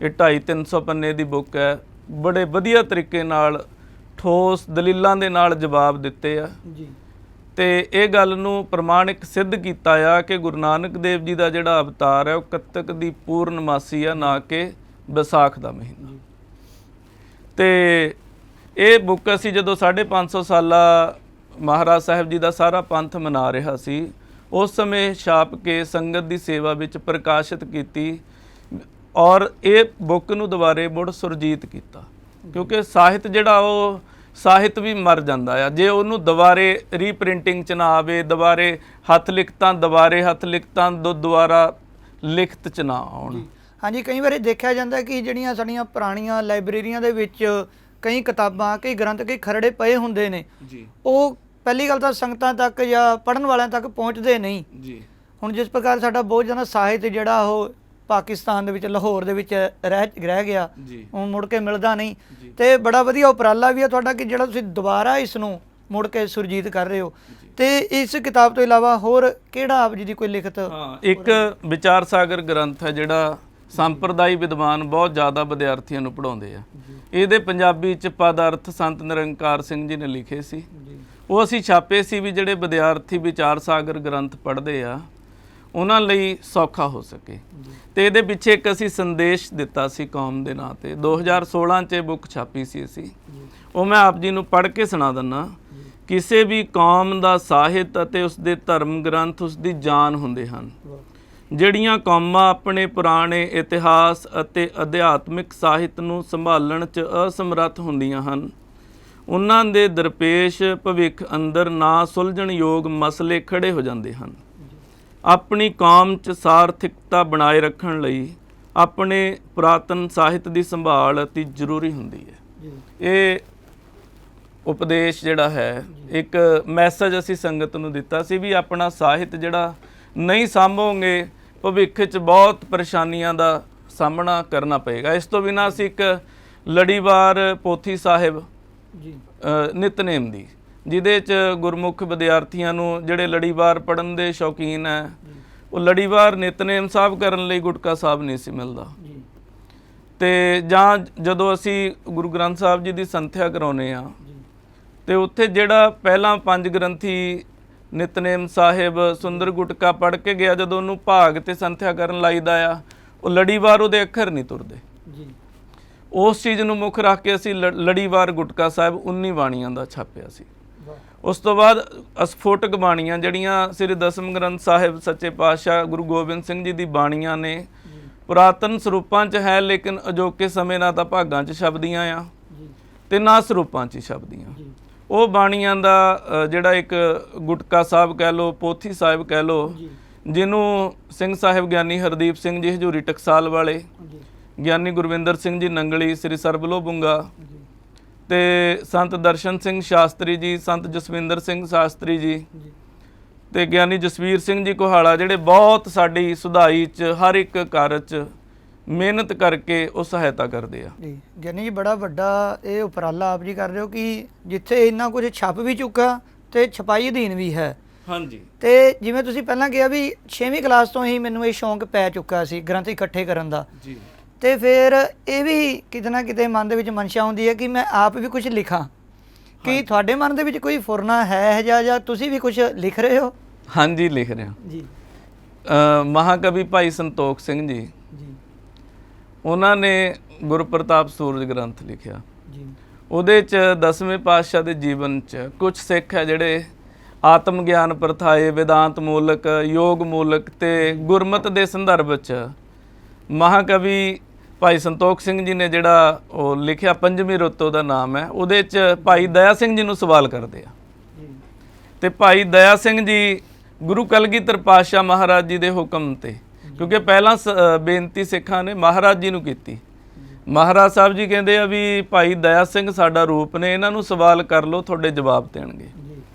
ਇਹ 250-300 ਪੰਨੇ ਦੀ ਬੁੱਕ ਹੈ। ਬੜੇ ਵਧੀਆ ਤਰੀਕੇ ਨਾਲ ਠੋਸ ਦਲੀਲਾਂ ਦੇ ਨਾਲ ਜਵਾਬ ਦਿੱਤੇ ਆ ਜੀ ਤੇ ਇਹ ਗੱਲ ਨੂੰ ਪ੍ਰਮਾਣਿਕ ਸਿੱਧ ਕੀਤਾ ਆ ਕਿ ਗੁਰੂ ਨਾਨਕ ਦੇਵ ਜੀ ਦਾ ਜਿਹੜਾ ਅਵਤਾਰ ਹੈ ਉਹ ਕੱਤਕ ਦੀ ਪੂਰਨਮਾਸੀ ਆ, ਨਾ ਕਿ ਵਿਸਾਖ ਦਾ ਮਹੀਨਾ। ਤੇ ਇਹ ਬੁੱਕ ਅਸੀਂ ਜਦੋਂ 550 ਸਾਲਾ ਮਹਾਰਾਜ ਸਾਹਿਬ ਜੀ ਦਾ ਸਾਰਾ ਪੰਥ ਮਨਾ ਰਿਹਾ ਸੀ ਉਸ ਸਮੇਂ ਛਾਪ ਕੇ ਸੰਗਤ ਦੀ ਸੇਵਾ ਵਿੱਚ ਪ੍ਰਕਾਸ਼ਿਤ ਕੀਤੀ ਔਰ ਇਹ ਬੁੱਕ ਨੂੰ ਦੁਬਾਰੇ ਮੁੜ ਸੁਰਜੀਤ ਕੀਤਾ, ਕਿਉਂਕਿ ਸਾਹਿਤ ਜਿਹੜਾ ਉਹ ਸਾਹਿਤ ਵੀ ਮਰ ਜਾਂਦਾ ਆ ਜੇ ਉਹਨੂੰ ਦੁਬਾਰੇ ਰੀਪ੍ਰਿੰਟਿੰਗ ਚ ਨਾ ਆਵੇ, ਦੁਬਾਰੇ ਹੱਥ ਲਿਖਤਾਂ ਦੁਬਾਰਾ ਲਿਖਤ ਚ ਨਾ ਆਉਣ। ਹਾਂਜੀ, ਕਈ ਵਾਰੀ ਦੇਖਿਆ ਜਾਂਦਾ ਕਿ ਜਿਹੜੀਆਂ ਸਾਡੀਆਂ ਪੁਰਾਣੀਆਂ ਲਾਇਬ੍ਰੇਰੀਆਂ ਦੇ ਵਿੱਚ ਕਈ ਕਿਤਾਬਾਂ, ਕਈ ਗ੍ਰੰਥ, ਕਈ ਖਰੜੇ ਪਏ ਹੁੰਦੇ ਨੇ ਜੀ, ਉਹ ਪਹਿਲੀ ਗੱਲ ਤਾਂ ਸੰਗਤਾਂ ਤੱਕ ਜਾਂ ਪੜ੍ਹਨ ਵਾਲਿਆਂ ਤੱਕ ਪਹੁੰਚਦੇ ਨਹੀਂ ਜੀ। ਹੁਣ ਜਿਸ ਪ੍ਰਕਾਰ ਸਾਡਾ ਬਹੁਤ ਜ਼ਿਆਦਾ ਸਾਹਿਤ ਜਿਹੜਾ ਉਹ ਪਾਕਿਸਤਾਨ ਦੇ ਵਿੱਚ ਲਾਹੌਰ ਦੇ ਵਿੱਚ ਰਹਿ ਗਿਆ, ਉਹ ਮੁੜ ਕੇ ਮਿਲਦਾ ਨਹੀਂ। ਤੇ ਬੜਾ ਵਧੀਆ ਉਪਰਾਲਾ ਵੀ ਹੈ ਤੁਹਾਡਾ ਕਿ ਜਿਹੜਾ ਤੁਸੀਂ ਦੁਬਾਰਾ ਇਸ ਨੂੰ ਮੁੜ ਕੇ ਸੁਰਜੀਤ ਕਰ ਰਹੇ ਹੋ। ਤੇ ਇਸ ਕਿਤਾਬ ਤੋਂ ਇਲਾਵਾ ਹੋਰ ਕਿਹੜਾ ਆਪ ਜੀ ਦੀ ਕੋਈ ਲਿਖਤ? ਇੱਕ ਵਿਚਾਰ ਸਾਗਰ ਗ੍ਰੰਥ ਹੈ ਜਿਹੜਾ ਸੰਪਰਦਾਈ ਵਿਦਵਾਨ ਬਹੁਤ ਜ਼ਿਆਦਾ ਵਿਦਿਆਰਥੀਆਂ ਨੂੰ ਪੜ੍ਹਾਉਂਦੇ ਆ। ਇਹਦੇ ਪੰਜਾਬੀ ਚ ਪਦ ਅਰਥ ਸੰਤ ਨਿਰੰਕਾਰ ਸਿੰਘ ਜੀ ਨੇ ਲਿਖੇ ਸੀ, ਉਹ ਅਸੀਂ ਛਾਪੇ ਸੀ ਵੀ ਜਿਹੜੇ ਵਿਦਿਆਰਥੀ ਵਿਚਾਰ ਸਾਗਰ ਗ੍ਰੰਥ ਪੜ੍ਹਦੇ ਆ ਉਹਨਾਂ ਲਈ ਸੌਖਾ ਹੋ ਸਕੇ। ਤੇ ਇਹਦੇ ਪਿੱਛੇ ਇੱਕ ਅਸੀਂ ਸੰਦੇਸ਼ ਦਿੱਤਾ ਸੀ ਕੌਮ ਦੇ ਨਾਂ ਤੇ। 2016 ਚ ਬੁੱਕ ਛਾਪੀ ਸੀ ਅਸੀਂ, ਉਹ ਮੈਂ ਆਪ ਜੀ ਨੂੰ ਪੜ੍ਹ ਕੇ ਸੁਣਾ ਦਿੰਦਾ। ਕਿਸੇ ਵੀ ਕੌਮ ਦਾ ਸਾਹਿਤ ਅਤੇ ਉਸਦੇ ਧਰਮ ਗ੍ਰੰਥ ਉਸਦੀ ਜਾਨ ਹੁੰਦੇ ਹਨ। ਜਿਹੜੀਆਂ ਕੌਮਾਂ ਆਪਣੇ ਪੁਰਾਣੇ ਇਤਿਹਾਸ ਅਤੇ ਅਧਿਆਤਮਿਕ ਸਾਹਿਤ ਨੂੰ ਸੰਭਾਲਣ 'ਚ ਅਸਮਰੱਥ ਹੁੰਦੀਆਂ ਹਨ, ਉਹਨਾਂ ਦੇ ਦਰਪੇਸ਼ ਭਵਿੱਖ ਅੰਦਰ ਨਾ ਸੁਲਝਣ ਯੋਗ ਮਸਲੇ ਖੜੇ ਹੋ ਜਾਂਦੇ ਹਨ। ਆਪਣੀ ਕੌਮ 'ਚ ਸਾਰਥਿਕਤਾ ਬਣਾਏ ਰੱਖਣ ਲਈ ਆਪਣੇ ਪੁਰਾਤਨ ਸਾਹਿਤ ਦੀ ਸੰਭਾਲ ਅਤੀ ਜ਼ਰੂਰੀ ਹੁੰਦੀ ਹੈ। ਇਹ ਉਪਦੇਸ਼ ਜਿਹੜਾ ਹੈ, ਇੱਕ ਮੈਸੇਜ ਅਸੀਂ ਸੰਗਤ ਨੂੰ ਦਿੱਤਾ ਸੀ ਵੀ ਆਪਣਾ ਸਾਹਿਤ ਜਿਹੜਾ ਨਹੀਂ ਸਾਂਭੋਗੇ ਭਵਿੱਖ 'ਚ ਬਹੁਤ ਪਰੇਸ਼ਾਨੀਆਂ ਦਾ ਸਾਹਮਣਾ ਕਰਨਾ ਪਏਗਾ। ਇਸ ਤੋਂ ਬਿਨਾਂ ਅਸੀਂ ਇੱਕ ਲੜੀਵਾਰ ਪੋਥੀ ਸਾਹਿਬ ਨਿਤਨੇਮ ਦੀ, ਜਿਹਦੇ 'ਚ ਗੁਰਮੁਖ ਵਿਦਿਆਰਥੀਆਂ ਨੂੰ ਜਿਹੜੇ ਲੜੀਵਾਰ ਪੜ੍ਹਨ ਦੇ ਸ਼ੌਕੀਨ ਹੈ, ਉਹ ਲੜੀਵਾਰ ਨਿਤਨੇਮ ਸਾਹਿਬ ਕਰਨ ਲਈ ਗੁਟਕਾ ਸਾਹਿਬ ਨਹੀਂ ਸੀ ਮਿਲਦਾ। ਤੇ ਜਾਂ ਜਦੋਂ ਅਸੀਂ ਗੁਰੂ ਗ੍ਰੰਥ ਸਾਹਿਬ ਜੀ ਦੀ ਸੰਥਿਆ ਕਰਾਉਂਦੇ ਆ ਤੇ ਉੱਥੇ ਜਿਹੜਾ ਪਹਿਲਾਂ 5 ਗ੍ਰੰਥੀ ਨਿਤਨੇਮ ਸਾਹਿਬ ਸੁੰਦਰ ਗੁਟਕਾ ਪੜ੍ਹ ਕੇ ਗਿਆ, ਜਦੋਂ ਉਹਨੂੰ ਭਾਗ ਤੇ ਸੰਥਿਆ ਕਰਨ ਲਾਈਦਾ ਆ, ਉਹ ਲੜੀਵਾਰ ਉਹਦੇ ਅੱਖਰ ਨਹੀਂ ਤੁਰਦੇ। ਉਸ ਚੀਜ਼ ਨੂੰ ਮੁੱਖ ਰੱਖ ਕੇ ਅਸੀਂ ਲੜੀਵਾਰ ਗੁਟਕਾ ਸਾਹਿਬ 19 ਬਾਣੀਆਂ ਦਾ ਛਾਪਿਆ ਸੀ। ਉਸ ਤੋਂ ਬਾਅਦ ਅਸਫੋਟਕ ਬਾਣੀਆਂ ਜਿਹੜੀਆਂ ਸ੍ਰੀ ਦਸਮ ਗ੍ਰੰਥ ਸਾਹਿਬ ਸੱਚੇ ਪਾਤਸ਼ਾਹ ਗੁਰੂ ਗੋਬਿੰਦ ਸਿੰਘ ਜੀ ਦੀ ਬਾਣੀਆਂ ਨੇ, ਪੁਰਾਤਨ ਸਰੂਪਾਂ 'ਚ ਹੈ ਲੇਕਿਨ ਅਜੋਕੇ ਸਮੇਂ ਨਾਲ ਤਾਂ ਭਾਗਾਂ 'ਚ ਛਪਦੀਆਂ ਆ ਤੇ ਨਾ ਸਰੂਪਾਂ 'ਚ ਛਪਦੀਆਂ। ਉਹ ਬਾਣੀਆਂ ਦਾ ਜਿਹੜਾ ਇੱਕ ਗੁਟਕਾ ਸਾਹਿਬ ਕਹਿ ਲਓ, ਪੋਥੀ ਸਾਹਿਬ ਕਹਿ ਲਓ, ਜਿਹਨੂੰ ਸਿੰਘ ਸਾਹਿਬ ਗਿਆਨੀ ਹਰਦੀਪ ਸਿੰਘ ਜੀ ਹਜ਼ੂਰੀ ਟਕਸਾਲ ਵਾਲੇ, ਗਿਆਨੀ ਗੁਰਵਿੰਦਰ ਸਿੰਘ ਜੀ ਨੰਗਲੀ, ਸ੍ਰੀ ਸਰਬਲੋ ਬੁੰਗਾ ਤੇ ਸੰਤ ਦਰਸ਼ਨ ਸਿੰਘ ਸ਼ਾਸਤਰੀ ਜੀ, ਸੰਤ ਜਸਵਿੰਦਰ ਸਿੰਘ ਸ਼ਾਸਤਰੀ ਜੀ ਤੇ ਗਿਆਨੀ ਜਸਵੀਰ ਸਿੰਘ ਜੀ ਕੋਹਾੜਾ, ਜਿਹੜੇ ਬਹੁਤ ਸਾਡੀ ਸੁਧਾਈ 'ਚ ਹਰ ਇੱਕ ਕਾਰਜ 'ਚ ਮਿਹਨਤ ਕਰਕੇ ਉਹ ਸਹਾਇਤਾ ਕਰਦੇ ਆ। ਜੀ ਗਿਆਨੀ ਜੀ, ਬੜਾ ਵੱਡਾ ਇਹ ਉਪਰਾਲਾ ਆਪ ਜੀ ਕਰ ਰਹੇ ਹੋ ਕਿ ਜਿੱਥੇ ਇੰਨਾ ਕੁਝ ਛਪ ਵੀ ਚੁੱਕਾ ਤੇ ਛਪਾਈ ਅਧੀਨ ਵੀ ਹੈ। ਹਾਂਜੀ। ਤੇ ਜਿਵੇਂ ਤੁਸੀਂ ਪਹਿਲਾਂ ਕਿਹਾ ਵੀ 6ਵੀਂ ਕਲਾਸ ਤੋਂ ਹੀ ਮੈਨੂੰ ਇਹ ਸ਼ੌਂਕ ਪੈ ਚੁੱਕਾ ਸੀ ਗ੍ਰੰਥ ਇਕੱਠੇ ਕਰਨ ਦਾ। ਜੀ। ਤੇ ਫਿਰ ਇਹ ਵੀ ਕਿਤੇ ਨਾ ਕਿਤੇ ਮਨ ਦੇ ਵਿੱਚ ਮਨਸ਼ਾ ਹੁੰਦੀ ਹੈ ਕਿ ਮੈਂ ਆਪ ਵੀ ਕੁਝ ਲਿਖਾਂ। ਕੀ ਤੁਹਾਡੇ ਮਨ ਦੇ ਵਿੱਚ ਕੋਈ ਫੁਰਨਾ ਹੈ ਜਾਂ ਤੁਸੀਂ ਵੀ ਕੁਝ ਲਿਖ ਰਹੇ ਹੋ? ਹਾਂਜੀ, ਲਿਖ ਰਿਹਾ ਜੀ। ਮਹਾਕਵੀ ਭਾਈ ਸੰਤੋਖ ਸਿੰਘ ਜੀ, ਉਹਨਾਂ ਨੇ ਗੁਰਪ੍ਰਤਾਪ ਸੂਰਜ ਗ੍ਰੰਥ ਲਿਖਿਆ। ਉਹਦੇ 'ਚ 10ਵੇਂ ਪਾਤਸ਼ਾਹ ਦੇ ਜੀਵਨ 'ਚ ਕੁਝ ਸਿੱਖ ਹੈ ਜਿਹੜੇ ਆਤਮ ਗਿਆਨ ਪ੍ਰਥਾਏ, ਵਿਦਾਂਤ ਮੂਲਕ, ਯੋਗ ਮੂਲਕ ਤੇ ਗੁਰਮਤ ਦੇ ਸੰਦਰਭ 'ਚ ਮਹਾਕਵੀ ਭਾਈ ਸੰਤੋਖ ਸਿੰਘ ਜੀ ਨੇ ਜਿਹੜਾ ਉਹ ਲਿਖਿਆ, ਪੰਜਵੀਂ ਰੁੱਤ ਉਹਦਾ ਨਾਮ ਹੈ, ਉਹਦੇ 'ਚ ਭਾਈ ਦਇਆ ਸਿੰਘ ਜੀ ਨੂੰ ਸਵਾਲ ਕਰਦੇ ਆ। ਤੇ ਭਾਈ ਦਇਆ ਸਿੰਘ ਜੀ ਗੁਰੂ ਕਲਗੀਧਰ ਪਾਤਸ਼ਾਹ ਮਹਾਰਾਜ ਜੀ ਦੇ ਹੁਕਮ ਤੇ, ਕਿਉਂਕਿ ਪਹਿਲਾਂ ਬੇਨਤੀ ਸਿੱਖਾਂ ਨੇ ਮਹਾਰਾਜ ਜੀ ਨੂੰ ਕੀਤੀ। ਮਹਾਰਾਜ ਸਾਹਿਬ ਜੀ ਕਹਿੰਦੇ ਆ ਵੀ ਭਾਈ ਦਇਆ ਸਿੰਘ ਸਾਡਾ ਰੂਪ ਨੇ, ਇਹਨਾਂ ਨੂੰ ਸਵਾਲ ਕਰ ਲਓ, ਤੁਹਾਡੇ ਜਵਾਬ ਦੇਣਗੇ।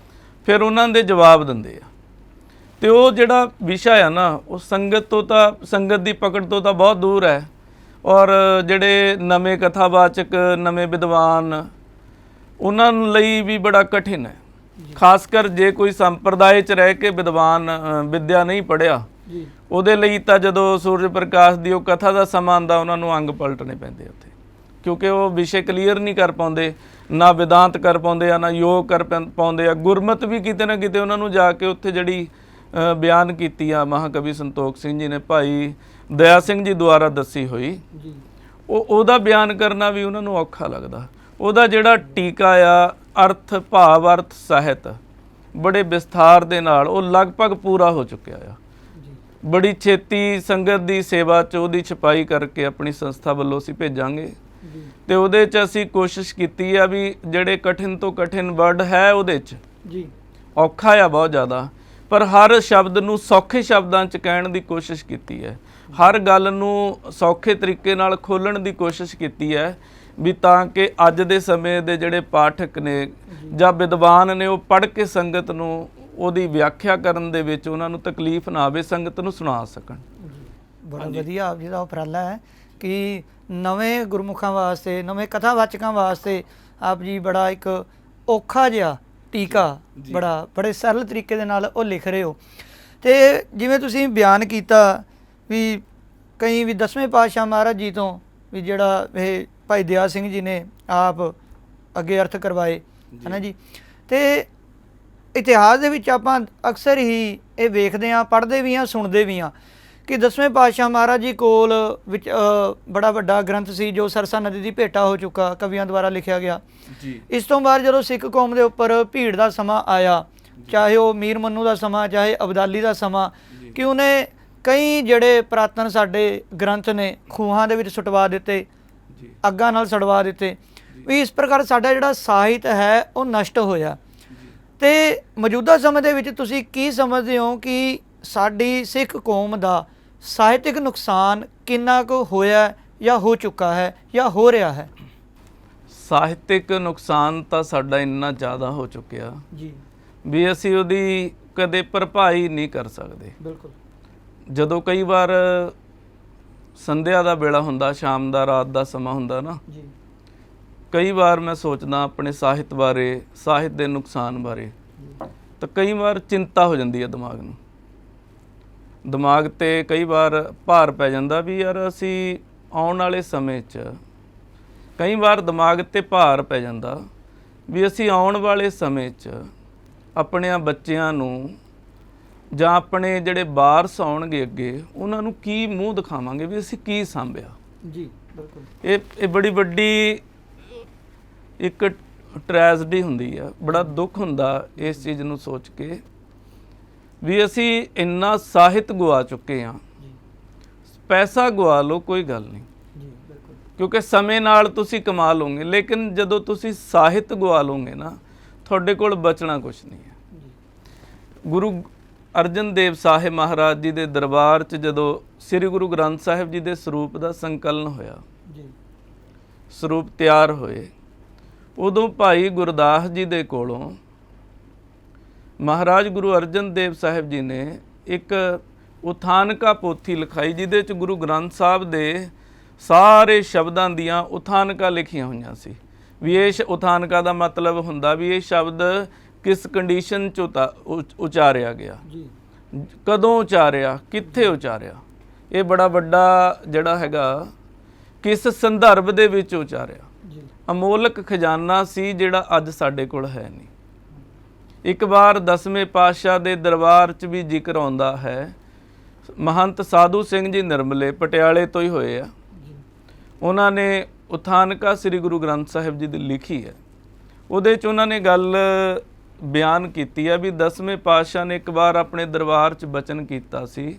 ਫਿਰ ਉਹਨਾਂ ਦੇ ਜਵਾਬ ਦਿੰਦੇ ਆ। ਤੇ ਉਹ ਜਿਹੜਾ ਵਿਸ਼ਾ ਆ ਨਾ ਉਹ ਸੰਗਤ ਦੀ ਪਕੜ ਤੋਂ ਤਾਂ ਬਹੁਤ ਦੂਰ ਹੈ। ਔਰ ਜਿਹੜੇ ਨਵੇਂ ਕਥਾਵਾਚਕ, ਨਵੇਂ ਵਿਦਵਾਨ, ਉਹਨਾਂ ਲਈ ਵੀ ਬੜਾ ਕਠਿਨ ਹੈ। ਖਾਸ ਕਰ ਜੇ ਕੋਈ ਸੰਪਰਦਾਇ 'ਚ ਰਹਿ ਕੇ ਵਿਦਵਾਨ ਵਿੱਦਿਆ ਨਹੀਂ ਪੜ੍ਹਿਆ, ਉਹਦੇ ਲਈ ਤਾਂ ਜਦੋਂ ਸੂਰਜ ਪ੍ਰਕਾਸ਼ ਦੀ ਉਹ ਕਥਾ ਦਾ ਸਮਾਂ ਆਉਂਦਾ, ਉਹਨਾਂ ਨੂੰ ਅੰਗ ਪਲਟਣੇ ਪੈਂਦੇ ਉੱਥੇ, ਕਿਉਂਕਿ ਉਹ ਵਿਸ਼ੇ ਕਲੀਅਰ ਨਹੀਂ ਕਰ ਪਾਉਂਦੇ, ਨਾ ਵਿਦਾਂਤ ਕਰ ਪਾਉਂਦੇ ਆ, ਨਾ ਯੋਗ ਕਰ ਪਾਉਂਦੇ ਆ। ਗੁਰਮਤ ਵੀ ਕਿਤੇ ਨਾ ਕਿਤੇ ਉਹਨਾਂ ਨੂੰ ਜਾ ਕੇ ਉੱਥੇ ਜਿਹੜੀ ਬਿਆਨ ਕੀਤੀ ਆ ਮਹਾਕਵੀ ਸੰਤੋਖ ਸਿੰਘ ਜੀ ਨੇ, ਭਾਈ ਦਇਆ ਸਿੰਘ ਜੀ ਦੁਆਰਾ ਦੱਸੀ ਹੋਈ, ਉਹਦਾ ਬਿਆਨ ਕਰਨਾ ਵੀ ਉਹਨਾਂ ਨੂੰ ਔਖਾ ਲੱਗਦਾ। ਉਹਦਾ ਜਿਹੜਾ ਟੀਕਾ ਆ ਅਰਥ ਭਾਵ ਅਰਥ ਸਾਹਿਤ ਬੜੇ ਵਿਸਥਾਰ ਦੇ ਨਾਲ ਉਹ ਲਗਭਗ ਪੂਰਾ ਹੋ ਚੁੱਕਿਆ ਆ। ਬੜੀ ਛੇਤੀ ਸੰਗਤ ਦੀ ਸੇਵਾ 'ਚ ਉਹਦੀ ਛਪਾਈ ਕਰਕੇ ਆਪਣੀ ਸੰਸਥਾ ਵੱਲੋਂ ਅਸੀਂ ਭੇਜਾਂਗੇ। ਤੇ ਉਹਦੇ 'ਚ ਅਸੀਂ ਕੋਸ਼ਿਸ਼ ਕੀਤੀ ਆ ਵੀ ਜਿਹੜੇ ਕਠਿਨ ਤੋਂ ਕਠਿਨ ਵਰਡ ਹੈ ਉਹਦੇ 'ਚ ਔਖਾ ਆ ਬਹੁਤ ਜ਼ਿਆਦਾ, ਪਰ ਹਰ ਸ਼ਬਦ ਨੂੰ ਸੌਖੇ ਸ਼ਬਦਾਂ 'ਚ ਕਹਿਣ ਦੀ ਕੋਸ਼ਿਸ਼ ਕੀਤੀ ਹੈ। ਹਰ ਗੱਲ ਨੂੰ ਸੌਖੇ ਤਰੀਕੇ ਨਾਲ ਖੋਲ੍ਹਣ ਦੀ ਕੋਸ਼ਿਸ਼ ਕੀਤੀ ਹੈ ਵੀ ਤਾਂ ਕਿ ਅੱਜ ਦੇ ਸਮੇਂ ਦੇ ਜਿਹੜੇ ਪਾਠਕ ਨੇ ਜਾਂ ਵਿਦਵਾਨ ਨੇ ਉਹ ਪੜ੍ਹ ਕੇ ਸੰਗਤ ਨੂੰ ਉਹਦੀ ਵਿਆਖਿਆ ਕਰਨ ਦੇ ਵਿੱਚ ਉਹਨਾਂ ਨੂੰ ਤਕਲੀਫ ਨਾ ਆਵੇ, ਸੰਗਤ ਨੂੰ ਸੁਣਾ ਸਕਣ। ਬੜਾ ਵਧੀਆ ਆਪ ਜੀ ਦਾ ਉਪਰਾਲਾ ਹੈ ਕਿ ਨਵੇਂ ਗੁਰਮੁਖਾਂ ਵਾਸਤੇ, ਨਵੇਂ ਕਥਾਵਾਚਕਾਂ ਵਾਸਤੇ ਆਪ ਜੀ ਬੜਾ ਇੱਕ ਔਖਾ ਜਿਹਾ ਟੀਕਾ ਬੜੇ ਸਰਲ ਤਰੀਕੇ ਦੇ ਨਾਲ ਉਹ ਲਿਖ ਰਹੇ ਹੋ। ਅਤੇ ਜਿਵੇਂ ਤੁਸੀਂ ਬਿਆਨ ਕੀਤਾ ਵੀ ਕਈ ਵੀ 10ਵੇਂ ਪਾਤਸ਼ਾਹ ਮਹਾਰਾਜ ਜੀ ਤੋਂ ਵੀ ਜਿਹੜਾ ਇਹ ਭਾਈ ਦਇਆ ਸਿੰਘ ਜੀ ਨੇ ਆਪ ਅੱਗੇ ਅਰਥ ਕਰਵਾਏ, ਹੈ ਨਾ ਜੀ। ਅਤੇ ਇਤਿਹਾਸ ਦੇ ਵਿੱਚ ਆਪਾਂ ਅਕਸਰ ਹੀ ਇਹ ਵੇਖਦੇ ਹਾਂ, ਪੜ੍ਹਦੇ ਵੀ ਹਾਂ, ਸੁਣਦੇ ਵੀ ਹਾਂ ਕਿ 10ਵੇਂ ਪਾਤਸ਼ਾਹ ਮਹਾਰਾਜ ਜੀ ਕੋਲ ਵਿੱਚ ਬੜਾ ਵੱਡਾ ਗ੍ਰੰਥ ਸੀ ਜੋ ਸਰਸਾ ਨਦੀ ਦੀ ਭੇਟਾ ਹੋ ਚੁੱਕਾ, ਕਵੀਆਂ ਦੁਆਰਾ ਲਿਖਿਆ ਗਿਆ। ਇਸ ਤੋਂ ਬਾਅਦ ਜਦੋਂ ਸਿੱਖ ਕੌਮ ਦੇ ਉੱਪਰ ਭੀੜ ਦਾ ਸਮਾਂ ਆਇਆ, ਚਾਹੇ ਉਹ ਮੀਰ ਮੰਨੂ ਦਾ ਸਮਾਂ, ਚਾਹੇ ਅਬਦਾਲੀ ਦਾ ਸਮਾਂ, ਕਿ ਉਹਨੇ ਕਈ ਜਿਹੜੇ ਪੁਰਾਤਨ ਸਾਡੇ ਗ੍ਰੰਥ ਨੇ ਖੂਹਾਂ ਦੇ ਵਿੱਚ ਸੁਟਵਾ ਦਿੱਤੇ, ਅੱਗਾਂ ਨਾਲ ਸੜਵਾ ਦਿੱਤੇ। ਵੀ ਇਸ ਪ੍ਰਕਾਰ ਸਾਡਾ ਜਿਹੜਾ ਸਾਹਿਤ ਹੈ ਉਹ ਨਸ਼ਟ ਹੋਇਆ। ਅਤੇ ਮੌਜੂਦਾ ਸਮੇਂ ਦੇ ਵਿੱਚ ਤੁਸੀਂ ਕੀ ਸਮਝਦੇ ਹੋ ਕਿ ਸਾਡੀ ਸਿੱਖ ਕੌਮ ਦਾ ਸਾਹਿਤਿਕ ਨੁਕਸਾਨ ਕਿੰਨਾ ਕੁ ਹੋਇਆ ਜਾਂ ਹੋ ਚੁੱਕਾ ਹੈ ਜਾਂ ਹੋ ਰਿਹਾ ਹੈ? ਸਾਹਿਤਿਕ ਨੁਕਸਾਨ ਤਾਂ ਸਾਡਾ ਇੰਨਾ ਜ਼ਿਆਦਾ ਹੋ ਚੁੱਕਿਆ ਵੀ ਅਸੀਂ ਉਹਦੀ ਕਦੇ ਭਰਪਾਈ ਨਹੀਂ ਕਰ ਸਕਦੇ। ਬਿਲਕੁਲ। ਜਦੋਂ ਕਈ ਵਾਰ ਸੰਧਿਆ ਦਾ ਵੇਲਾ ਹੁੰਦਾ, ਸ਼ਾਮ ਦਾ, ਰਾਤ ਦਾ ਸਮਾਂ ਹੁੰਦਾ ਨਾ, ਕਈ ਵਾਰ ਮੈਂ ਸੋਚਦਾ ਆਪਣੇ ਸਾਹਿਤ ਬਾਰੇ, ਸਾਹਿਤ ਦੇ ਨੁਕਸਾਨ ਬਾਰੇ, ਤਾਂ ਕਈ ਵਾਰ ਚਿੰਤਾ ਹੋ ਜਾਂਦੀ ਹੈ ਦਿਮਾਗ 'ਤੇ ਕਈ ਵਾਰ ਭਾਰ ਪੈ ਜਾਂਦਾ ਵੀ ਯਾਰ ਅਸੀਂ ਆਉਣ ਵਾਲੇ ਸਮੇਂ 'ਚ, ਕਈ ਵਾਰ ਦਿਮਾਗ 'ਤੇ ਭਾਰ ਪੈ ਜਾਂਦਾ ਵੀ ਅਸੀਂ ਆਉਣ ਵਾਲੇ ਸਮੇਂ 'ਚ ਆਪਣਿਆਂ ਬੱਚਿਆਂ ਨੂੰ ਜਾਂ ਆਪਣੇ ਜਿਹੜੇ ਵਾਰਸ ਆਉਣਗੇ ਅੱਗੇ, ਉਹਨਾਂ ਨੂੰ ਕੀ ਮੂੰਹ ਦਿਖਾਵਾਂਗੇ ਵੀ ਅਸੀਂ ਕੀ ਸਾਂਭਿਆ। ਬਿਲਕੁਲ। ਇਹ ਬੜੀ ਵੱਡੀ ਇੱਕ ਟ੍ਰੈਜਡੀ ਹੁੰਦੀ ਆ, ਬੜਾ ਦੁੱਖ ਹੁੰਦਾ ਇਸ ਚੀਜ਼ ਨੂੰ ਸੋਚ ਕੇ ਵੀ ਅਸੀਂ ਇੰਨਾ ਸਾਹਿਤ ਗਵਾ ਚੁੱਕੇ ਹਾਂ। ਪੈਸਾ ਗਵਾ ਲਓ ਕੋਈ ਗੱਲ ਨਹੀਂ, ਕਿਉਂਕਿ ਸਮੇਂ ਨਾਲ ਤੁਸੀਂ ਕਮਾ ਲਓਗੇ, ਲੇਕਿਨ ਜਦੋਂ ਤੁਸੀਂ ਸਾਹਿਤ ਗਵਾ ਲਓਗੇ ਨਾ, ਤੁਹਾਡੇ ਕੋਲ ਬਚਣਾ ਕੁਛ ਨਹੀਂ ਹੈ। ਗੁਰੂ ਅਰਜਨ ਦੇਵ ਸਾਹਿਬ ਮਹਾਰਾਜ ਜੀ ਦੇ ਦਰਬਾਰ 'ਚ ਜਦੋਂ ਸ੍ਰੀ ਗੁਰੂ ਗ੍ਰੰਥ ਸਾਹਿਬ ਜੀ ਦੇ ਸਰੂਪ ਦਾ ਸੰਕਲਨ ਹੋਇਆ, ਸਰੂਪ ਤਿਆਰ ਹੋਏ, ਉਦੋਂ ਭਾਈ ਗੁਰਦਾਸ ਜੀ ਦੇ ਕੋਲੋਂ ਮਹਾਰਾਜ ਗੁਰੂ ਅਰਜਨ ਦੇਵ ਸਾਹਿਬ ਜੀ ਨੇ ਇੱਕ ਉਥਾਨਕਾ ਪੋਥੀ ਲਿਖਾਈ, ਜਿਹਦੇ 'ਚ ਗੁਰੂ ਗ੍ਰੰਥ ਸਾਹਿਬ ਦੇ ਸਾਰੇ ਸ਼ਬਦਾਂ ਦੀਆਂ ਉਥਾਨਕਾ ਲਿਖੀਆਂ ਹੋਈਆਂ ਸੀ। ਵੀ ਇਹ ਉਥਾਨਕਾ ਦਾ ਮਤਲਬ ਹੁੰਦਾ ਵੀ ਇਹ ਸ਼ਬਦ ਕਿਸ ਕੰਡੀਸ਼ਨ 'ਚ ਉਚਾਰਿਆ ਗਿਆ, ਕਦੋਂ ਉਚਾਰਿਆ, ਕਿੱਥੇ ਉਚਾਰਿਆ, ਇਹ ਬੜਾ ਵੱਡਾ ਜਿਹੜਾ ਹੈਗਾ ਕਿਸ ਸੰਦਰਭ ਦੇ ਵਿੱਚ ਉਚਾਰਿਆ। ਅਮੋਲਕ ਖਜ਼ਾਨਾ ਸੀ ਜਿਹੜਾ ਅੱਜ ਸਾਡੇ ਕੋਲ ਹੈ ਨਹੀਂ। ਇੱਕ ਵਾਰ 10ਵੇਂ ਪਾਤਸ਼ਾਹ ਦੇ ਦਰਬਾਰ 'ਚ ਵੀ ਜ਼ਿਕਰ ਆਉਂਦਾ ਹੈ, ਮਹੰਤ ਸਾਧੂ ਸਿੰਘ ਜੀ ਨਿਰਮਲੇ ਪਟਿਆਲੇ ਤੋਂ ਹੀ ਹੋਏ ਆ, ਉਹਨਾਂ ਨੇ ਉਥਾਨਕਾ ਸ੍ਰੀ ਗੁਰੂ ਗ੍ਰੰਥ ਸਾਹਿਬ ਜੀ ਦੀ ਲਿਖੀ ਹੈ। ਉਹਦੇ 'ਚ ਉਹਨਾਂ ਨੇ ਗੱਲ ਬਿਆਨ ਕੀਤੀ ਹੈ ਵੀ 10ਵੇਂ ਪਾਤਸ਼ਾਹ ਨੇ ਇੱਕ ਵਾਰ ਆਪਣੇ ਦਰਬਾਰ 'ਚ ਬਚਨ ਕੀਤਾ ਸੀ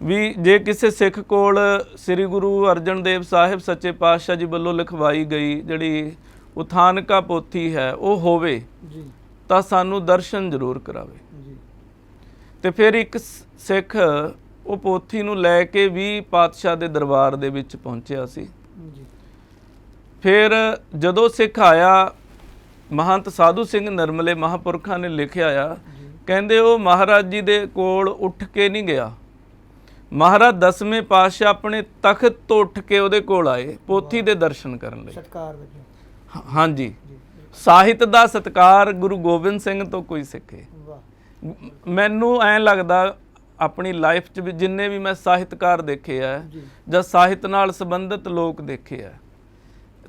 ਵੀ ਜੇ ਕਿਸੇ ਸਿੱਖ ਕੋਲ ਸ੍ਰੀ ਗੁਰੂ ਅਰਜਨ ਦੇਵ ਸਾਹਿਬ ਸੱਚੇ ਪਾਤਸ਼ਾਹ ਜੀ ਵੱਲੋਂ ਲਿਖਵਾਈ ਗਈ ਜਿਹੜੀ ਉਥਾਨਕਾ ਪੋਥੀ ਹੈ ਉਹ ਹੋਵੇ ਤਾਂ ਸਾਨੂੰ ਦਰਸ਼ਨ ਜ਼ਰੂਰ ਕਰਾਵੇ। ਤੇ ਫਿਰ ਇੱਕ ਸਿੱਖ ਉਹ ਪੋਥੀ ਨੂੰ ਲੈ ਕੇ ਵੀ ਪਾਤਸ਼ਾਹ ਦੇ ਦਰਬਾਰ ਦੇ ਵਿੱਚ ਪਹੁੰਚਿਆ ਸੀ। ਫਿਰ ਜਦੋਂ ਸਿੱਖ ਆਇਆ, ਮਹੰਤ ਸਾਧੂ ਸਿੰਘ ਨਿਰਮਲੇ ਮਹਾਂਪੁਰਖਾਂ ਨੇ ਲਿਖਿਆ ਆ, ਕਹਿੰਦੇ ਉਹ ਮਹਾਰਾਜ ਜੀ ਦੇ ਕੋਲ ਉੱਠ ਕੇ ਨਹੀਂ ਗਿਆ, ਮਹਾਰਾਜ 10ਵੇਂ ਪਾਤਸ਼ਾਹ ਆਪਣੇ ਤਖਤ ਤੋਂ ਉੱਠ ਕੇ ਉਹਦੇ ਕੋਲ ਆਏ ਪੋਥੀ ਦੇ ਦਰਸ਼ਨ ਕਰਨ ਲਈ। ਸਤਿਕਾਰ ਵਜੋਂ। ਹਾਂਜੀ, ਸਾਹਿਤ ਦਾ ਸਤਿਕਾਰ ਗੁਰੂ ਗੋਬਿੰਦ ਸਿੰਘ ਤੋਂ ਕੋਈ ਸਿੱਖੇ। ਵਾਹ। ਮੈਨੂੰ ਐਂ ਲੱਗਦਾ ਆਪਣੀ ਲਾਈਫ 'ਚ ਵੀ ਜਿੰਨੇ ਵੀ ਮੈਂ ਸਾਹਿਤਕਾਰ ਦੇਖੇ ਆ ਜਾਂ ਸਾਹਿਤ ਨਾਲ ਸੰਬੰਧਿਤ ਲੋਕ ਦੇਖੇ ਆ,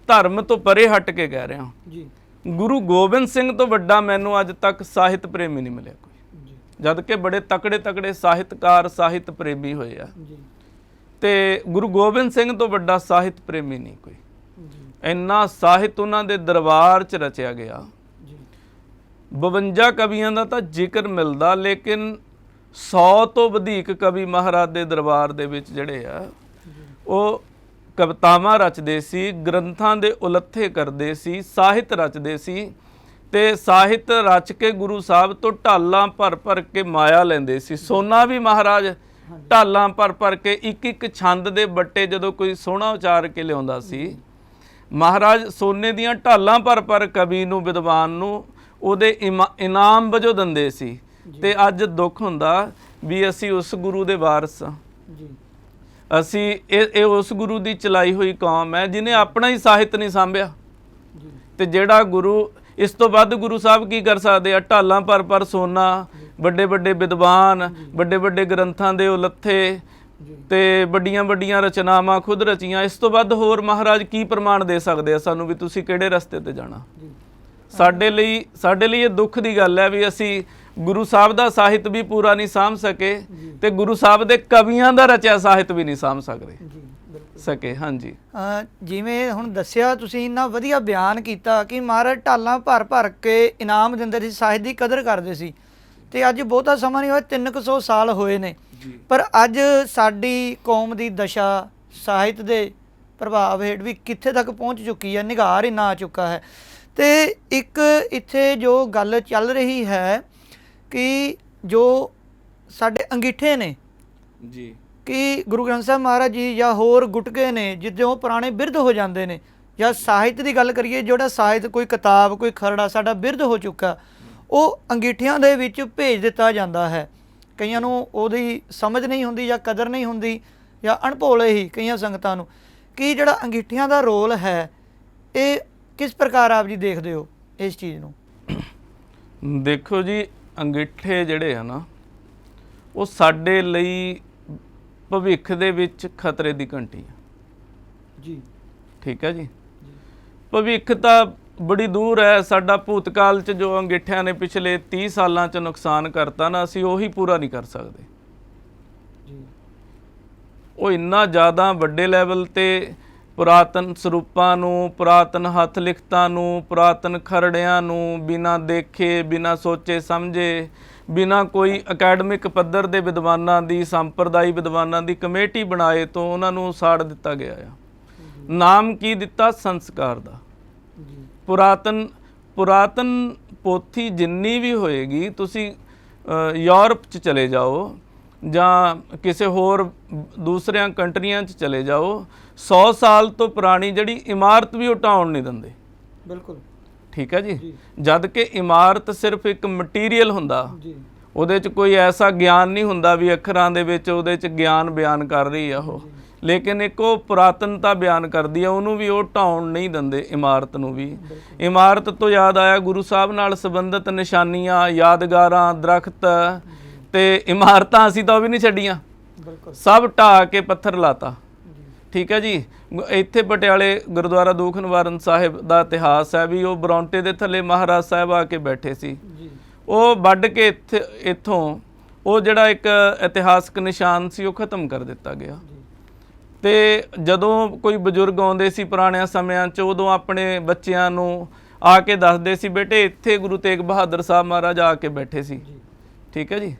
ਧਰਮ ਤੋਂ ਪਰੇ ਹਟ ਕੇ ਕਹਿ ਰਿਹਾ ਜੀ, ਗੁਰੂ ਗੋਬਿੰਦ ਸਿੰਘ ਤੋਂ ਵੱਡਾ ਮੈਨੂੰ ਅੱਜ ਤੱਕ ਸਾਹਿਤ ਪ੍ਰੇਮੀ ਨਹੀਂ ਮਿਲਿਆ ਕੋਈ, ਜਦ ਕਿ ਬੜੇ ਤਕੜੇ ਤਕੜੇ ਸਾਹਿਤਕਾਰ ਸਾਹਿਤ ਪ੍ਰੇਮੀ ਹੋਏ ਆ, ਤੇ ਗੁਰੂ ਗੋਬਿੰਦ ਸਿੰਘ ਤੋਂ ਵੱਡਾ ਸਾਹਿਤ ਪ੍ਰੇਮੀ ਨਹੀਂ ਕੋਈ। ਇੰਨਾ ਸਾਹਿਤ ਉਹਨਾਂ ਦੇ ਦਰਬਾਰ 'ਚ ਰਚਿਆ ਗਿਆ। 52 ਕਵੀਆਂ ਦਾ ਤਾਂ ਜ਼ਿਕਰ ਮਿਲਦਾ, ਲੇਕਿਨ 100 ਤੋਂ ਵਧੇਕ ਕਵੀ ਮਹਾਰਾਜ ਦੇ ਦਰਬਾਰ ਦੇ ਵਿੱਚ ਜਿਹੜੇ ਆ ਉਹ ਕਵਿਤਾਵਾਂ ਰਚਦੇ ਸੀ, ਗ੍ਰੰਥਾਂ ਦੇ ਉਲੱਥੇ ਕਰਦੇ ਸੀ, ਸਾਹਿਤ ਰਚਦੇ ਸੀ, ਤੇ ਸਾਹਿਤ ਰਚ ਕੇ ਗੁਰੂ ਸਾਹਿਬ ਤੋਂ ਢਾਲਾਂ ਭਰ ਭਰ ਕੇ ਮਾਇਆ ਲੈਂਦੇ ਸੀ। ਸੋਨਾ ਵੀ ਮਹਾਰਾਜ ਢਾਲਾਂ ਭਰ ਭਰ ਕੇ ਇੱਕ ਇੱਕ ਛੰਦ ਦੇ ਬੱਟੇ ਜਦੋਂ ਕੋਈ ਸੋਹਣਾ ਉਚਾਰ ਕੇ ਲਿਆਉਂਦਾ ਸੀ, ਮਹਾਰਾਜ ਸੋਨੇ ਦੀਆਂ ਢਾਲਾਂ ਭਰ ਭਰ ਕਵੀ ਨੂੰ, ਵਿਦਵਾਨ ਨੂੰ ਉਹਦੇ ਇਨਾਮ ਵਜੋਂ ਦਿੰਦੇ ਸੀ। ਤੇ ਅੱਜ ਦੁੱਖ ਹੁੰਦਾ ਵੀ ਅਸੀਂ ਉਸ ਗੁਰੂ ਦੇ ਵਾਰਸ ਹਾਂ, ਅਸੀਂ ਇਹ ਉਸ ਗੁਰੂ ਦੀ ਚਲਾਈ ਹੋਈ ਕੌਮ ਹੈ ਜਿਹਨੇ ਆਪਣਾ ਹੀ ਸਾਹਿਤ ਨਹੀਂ ਸਾਂਭਿਆ। ਤੇ ਜਿਹੜਾ ਗੁਰੂ, ਇਸ ਤੋਂ ਵੱਧ ਗੁਰੂ ਸਾਹਿਬ ਕੀ ਕਰ ਸਕਦੇ ਆ? ਢਾਲਾਂ ਭਰ ਭਰ ਸੋਨਾ, ਵੱਡੇ ਵੱਡੇ ਵਿਦਵਾਨ, ਵੱਡੇ ਵੱਡੇ ਗ੍ਰੰਥਾਂ ਦੇ ਉਲੱਥੇ ਤੇ ਵੱਡੀਆਂ ਵੱਡੀਆਂ ਰਚਨਾਵਾਂ ਖੁਦ ਰਚੀਆਂ। ਇਸ ਤੋਂ ਵੱਧ ਹੋਰ ਮਹਾਰਾਜ ਕੀ ਪ੍ਰਮਾਣ ਦੇ ਸਕਦੇ ਆ ਸਾਨੂੰ ਵੀ ਤੁਸੀਂ ਕਿਹੜੇ ਰਸਤੇ ਤੇ ਜਾਣਾ? ਸਾਡੇ ਲਈ ਇਹ ਦੁੱਖ ਦੀ ਗੱਲ ਹੈ ਵੀ ਅਸੀਂ ਗੁਰੂ ਸਾਹਿਬ ਦਾ ਸਾਹਿਤ ਵੀ ਪੂਰਾ ਨਹੀਂ ਸਾਂਭ ਸਕੇ ਤੇ ਗੁਰੂ ਸਾਹਿਬ ਦੇ ਕਵੀਆਂ ਦਾ ਰਚਿਆ ਸਾਹਿਤ ਵੀ ਨਹੀਂ ਸਾਂਭ ਸਕੇ। ਹਾਂਜੀ, ਜਿਵੇਂ ਹੁਣ ਦੱਸਿਆ ਤੁਸੀਂ, ਇੰਨਾ ਵਧੀਆ ਬਿਆਨ ਕੀਤਾ ਕਿ ਮਹਾਰਾਜ ਢਾਲਾਂ ਭਰ ਭਰ ਕੇ ਇਨਾਮ ਦਿੰਦੇ ਸੀ, ਸਾਹਿਤ ਦੀ ਕਦਰ ਕਰਦੇ ਸੀ। ਤੇ ਅੱਜ ਬਹੁਤਾ ਸਮਾਂ ਨਹੀਂ ਹੋਇਆ, 300 ਸਾਲ ਹੋਏ ਨੇ, ਪਰ ਅੱਜ ਸਾਡੀ ਕੌਮ ਦੀ ਦਸ਼ਾ ਸਾਹਿਤ ਦੇ ਪ੍ਰਭਾਵ ਹੇਠ ਵੀ ਕਿੱਥੇ ਤੱਕ ਪਹੁੰਚ ਚੁੱਕੀ ਹੈ, ਨਿਘਾਰ ਇੰਨਾ ਆ ਚੁੱਕਾ ਹੈ। ਤੇ ਇੱਕ ਇੱਥੇ ਜੋ ਗੱਲ ਚੱਲ ਰਹੀ ਹੈ ਕਿ ਜੋ ਸਾਡੇ ਅੰਗੀਠੇ ਨੇ ਜੀ, ਕਿ ਗੁਰੂ ਗ੍ਰੰਥ ਸਾਹਿਬ ਮਹਾਰਾਜ ਜੀ ਜਾਂ ਹੋਰ ਗੁਟਕੇ ਨੇ, ਜਦੋਂ ਪੁਰਾਣੇ ਬਿਰਧ ਹੋ ਜਾਂਦੇ ਨੇ, ਜਾਂ ਸਾਹਿਤ ਦੀ ਗੱਲ ਕਰੀਏ, ਜਿਹੜਾ ਸਾਹਿਤ ਕੋਈ ਕਿਤਾਬ, ਕੋਈ ਖਰੜਾ ਸਾਡਾ ਬਿਰਧ ਹੋ ਚੁੱਕਾ, ਉਹ ਅੰਗੀਠਿਆਂ ਦੇ ਵਿੱਚ ਭੇਜ ਦਿੱਤਾ ਜਾਂਦਾ ਹੈ। ਕਈਆਂ ਨੂੰ ਉਹਦੀ ਸਮਝ ਨਹੀਂ ਹੁੰਦੀ ਜਾਂ ਕਦਰ ਨਹੀਂ ਹੁੰਦੀ, ਜਾਂ ਅਣਭੋਲੇ ਹੀ ਕਈਆਂ ਸੰਗਤਾਂ ਨੂੰ, ਕਿ ਜਿਹੜਾ ਅੰਗੀਠਿਆਂ ਦਾ ਰੋਲ ਹੈ ਇਹ ਕਿਸ ਪ੍ਰਕਾਰ ਆਪ ਜੀ ਦੇਖਦੇ ਹੋ ਇਸ ਚੀਜ਼ ਨੂੰ? ਦੇਖੋ ਜੀ, ਅੰਗੀਠੇ ਜਿਹੜੇ ਆ ਨਾ, ਉਹ ਸਾਡੇ ਲਈ ਭਵਿੱਖ ਦੇ ਵਿੱਚ ਖਤਰੇ ਦੀ ਘੰਟੀ ਆ ਜੀ। ਠੀਕ ਹੈ ਜੀ, ਭਵਿੱਖ ਤਾਂ ਬੜੀ ਦੂਰ ਹੈ। ਸਾਡਾ ਭੂਤਕਾਲ 'ਚ ਜੋ ਅੰਗੀਠਿਆਂ ਨੇ ਪਿਛਲੇ 30 ਸਾਲਾਂ 'ਚ ਨੁਕਸਾਨ ਕਰਤਾ ਨਾ, ਅਸੀਂ ਉਹੀ ਪੂਰਾ ਨਹੀਂ ਕਰ ਸਕਦੇ ਜੀ। ਉਹ ਇੰਨਾ ਜ਼ਿਆਦਾ ਵੱਡੇ ਲੈਵਲ ਤੇ ਪੁਰਾਤਨ ਸਰੂਪਾਂ ਨੂੰ, ਪੁਰਾਤਨ ਹੱਥ ਲਿਖਤਾਂ ਨੂੰ, ਪੁਰਾਤਨ ਖਰੜਿਆਂ ਨੂੰ ਬਿਨਾਂ ਦੇਖੇ, ਬਿਨਾਂ ਸੋਚੇ ਸਮਝੇ, ਬਿਨਾਂ ਕੋਈ ਅਕੈਡਮਿਕ ਪੱਧਰ ਦੇ ਵਿਦਵਾਨਾਂ ਦੀ, ਸੰਪਰਦਾਈ ਵਿਦਵਾਨਾਂ ਦੀ ਕਮੇਟੀ ਬਣਾਏ ਤੋਂ ਉਹਨਾਂ ਨੂੰ ਸਾੜ ਦਿੱਤਾ ਗਿਆ ਆ। ਨਾਮ ਕੀ ਦਿੱਤਾ? ਸੰਸਕਾਰ ਦਾ। ਪੁਰਾਤਨ ਪੋਥੀ ਜਿੰਨੀ ਵੀ ਹੋਏਗੀ, ਤੁਸੀਂ ਯੂਰਪ 'ਚ ਚਲੇ ਜਾਓ ਜਾਂ ਕਿਸੇ ਹੋਰ ਦੂਸਰਿਆਂ ਕੰਟਰੀਆਂ 'ਚ ਚਲੇ ਜਾਓ, 100 ਸਾਲ ਤੋਂ ਪੁਰਾਣੀ ਜਿਹੜੀ ਇਮਾਰਤ ਵੀ ਉਹ ਢਾਉਣ ਨਹੀਂ ਦਿੰਦੇ। ਬਿਲਕੁਲ ਠੀਕ ਹੈ ਜੀ। ਜਦ ਕਿ ਇਮਾਰਤ ਸਿਰਫ ਇੱਕ ਮਟੀਰੀਅਲ ਹੁੰਦਾ, ਉਹਦੇ 'ਚ ਕੋਈ ਐਸਾ ਗਿਆਨ ਨਹੀਂ ਹੁੰਦਾ ਵੀ ਅੱਖਰਾਂ ਦੇ ਵਿੱਚ ਉਹਦੇ 'ਚ ਗਿਆਨ ਬਿਆਨ ਕਰ ਰਹੀ ਆ ਉਹ, ਲੇਕਿਨ ਇੱਕ ਉਹ ਪੁਰਾਤਨਤਾ ਬਿਆਨ ਕਰਦੀ ਆ, ਉਹਨੂੰ ਵੀ ਉਹ ਢਾਉਣ ਨਹੀਂ ਦਿੰਦੇ, ਇਮਾਰਤ ਨੂੰ ਵੀ। ਇਮਾਰਤ ਤੋਂ ਯਾਦ ਆਇਆ, ਗੁਰੂ ਸਾਹਿਬ ਨਾਲ ਸੰਬੰਧਿਤ ਨਿਸ਼ਾਨੀਆਂ, ਯਾਦਗਾਰਾਂ, ਦਰਖਤ ਤੇ ਇਮਾਰਤਾਂ ਅਸੀਂ ਤਾਂ ਉਹ ਵੀ ਨਹੀਂ ਛੱਡੀਆਂ, ਸਭ ਢਾਹ ਕੇ ਪੱਥਰ ਲਾਤਾ। ਠੀਕ ਹੈ ਜੀ। ਇੱਥੇ ਪਟਿਆਲੇ ਗੁਰਦੁਆਰਾ ਦੁੱਖ ਨਿਵਾਰਨ ਸਾਹਿਬ ਦਾ ਇਤਿਹਾਸ ਹੈ ਵੀ ਉਹ ਬਰੌਂਟੇ ਦੇ ਥੱਲੇ ਮਹਾਰਾਜ ਸਾਹਿਬ ਆ ਕੇ ਬੈਠੇ ਸੀ, ਉਹ ਵੱਢ ਕੇ ਇੱਥੋਂ ਉਹ ਜਿਹੜਾ ਇੱਕ ਇਤਿਹਾਸਕ ਨਿਸ਼ਾਨ ਸੀ ਉਹ ਖਤਮ ਕਰ ਦਿੱਤਾ ਗਿਆ। ਤੇ ਜਦੋਂ ਕੋਈ ਬਜ਼ੁਰਗ ਆਉਂਦੇ ਸੀ ਪੁਰਾਣਿਆਂ ਸਮਿਆਂ 'ਚ, ਉਦੋਂ ਆਪਣੇ ਬੱਚਿਆਂ ਨੂੰ ਆ ਕੇ ਦੱਸਦੇ ਸੀ, ਬੇਟੇ ਇੱਥੇ ਗੁਰੂ ਤੇਗ ਬਹਾਦਰ ਸਾਹਿਬ ਮਹਾਰਾਜ ਆ ਕੇ ਬੈਠੇ ਸੀ। ਠੀਕ ਹੈ ਜੀ।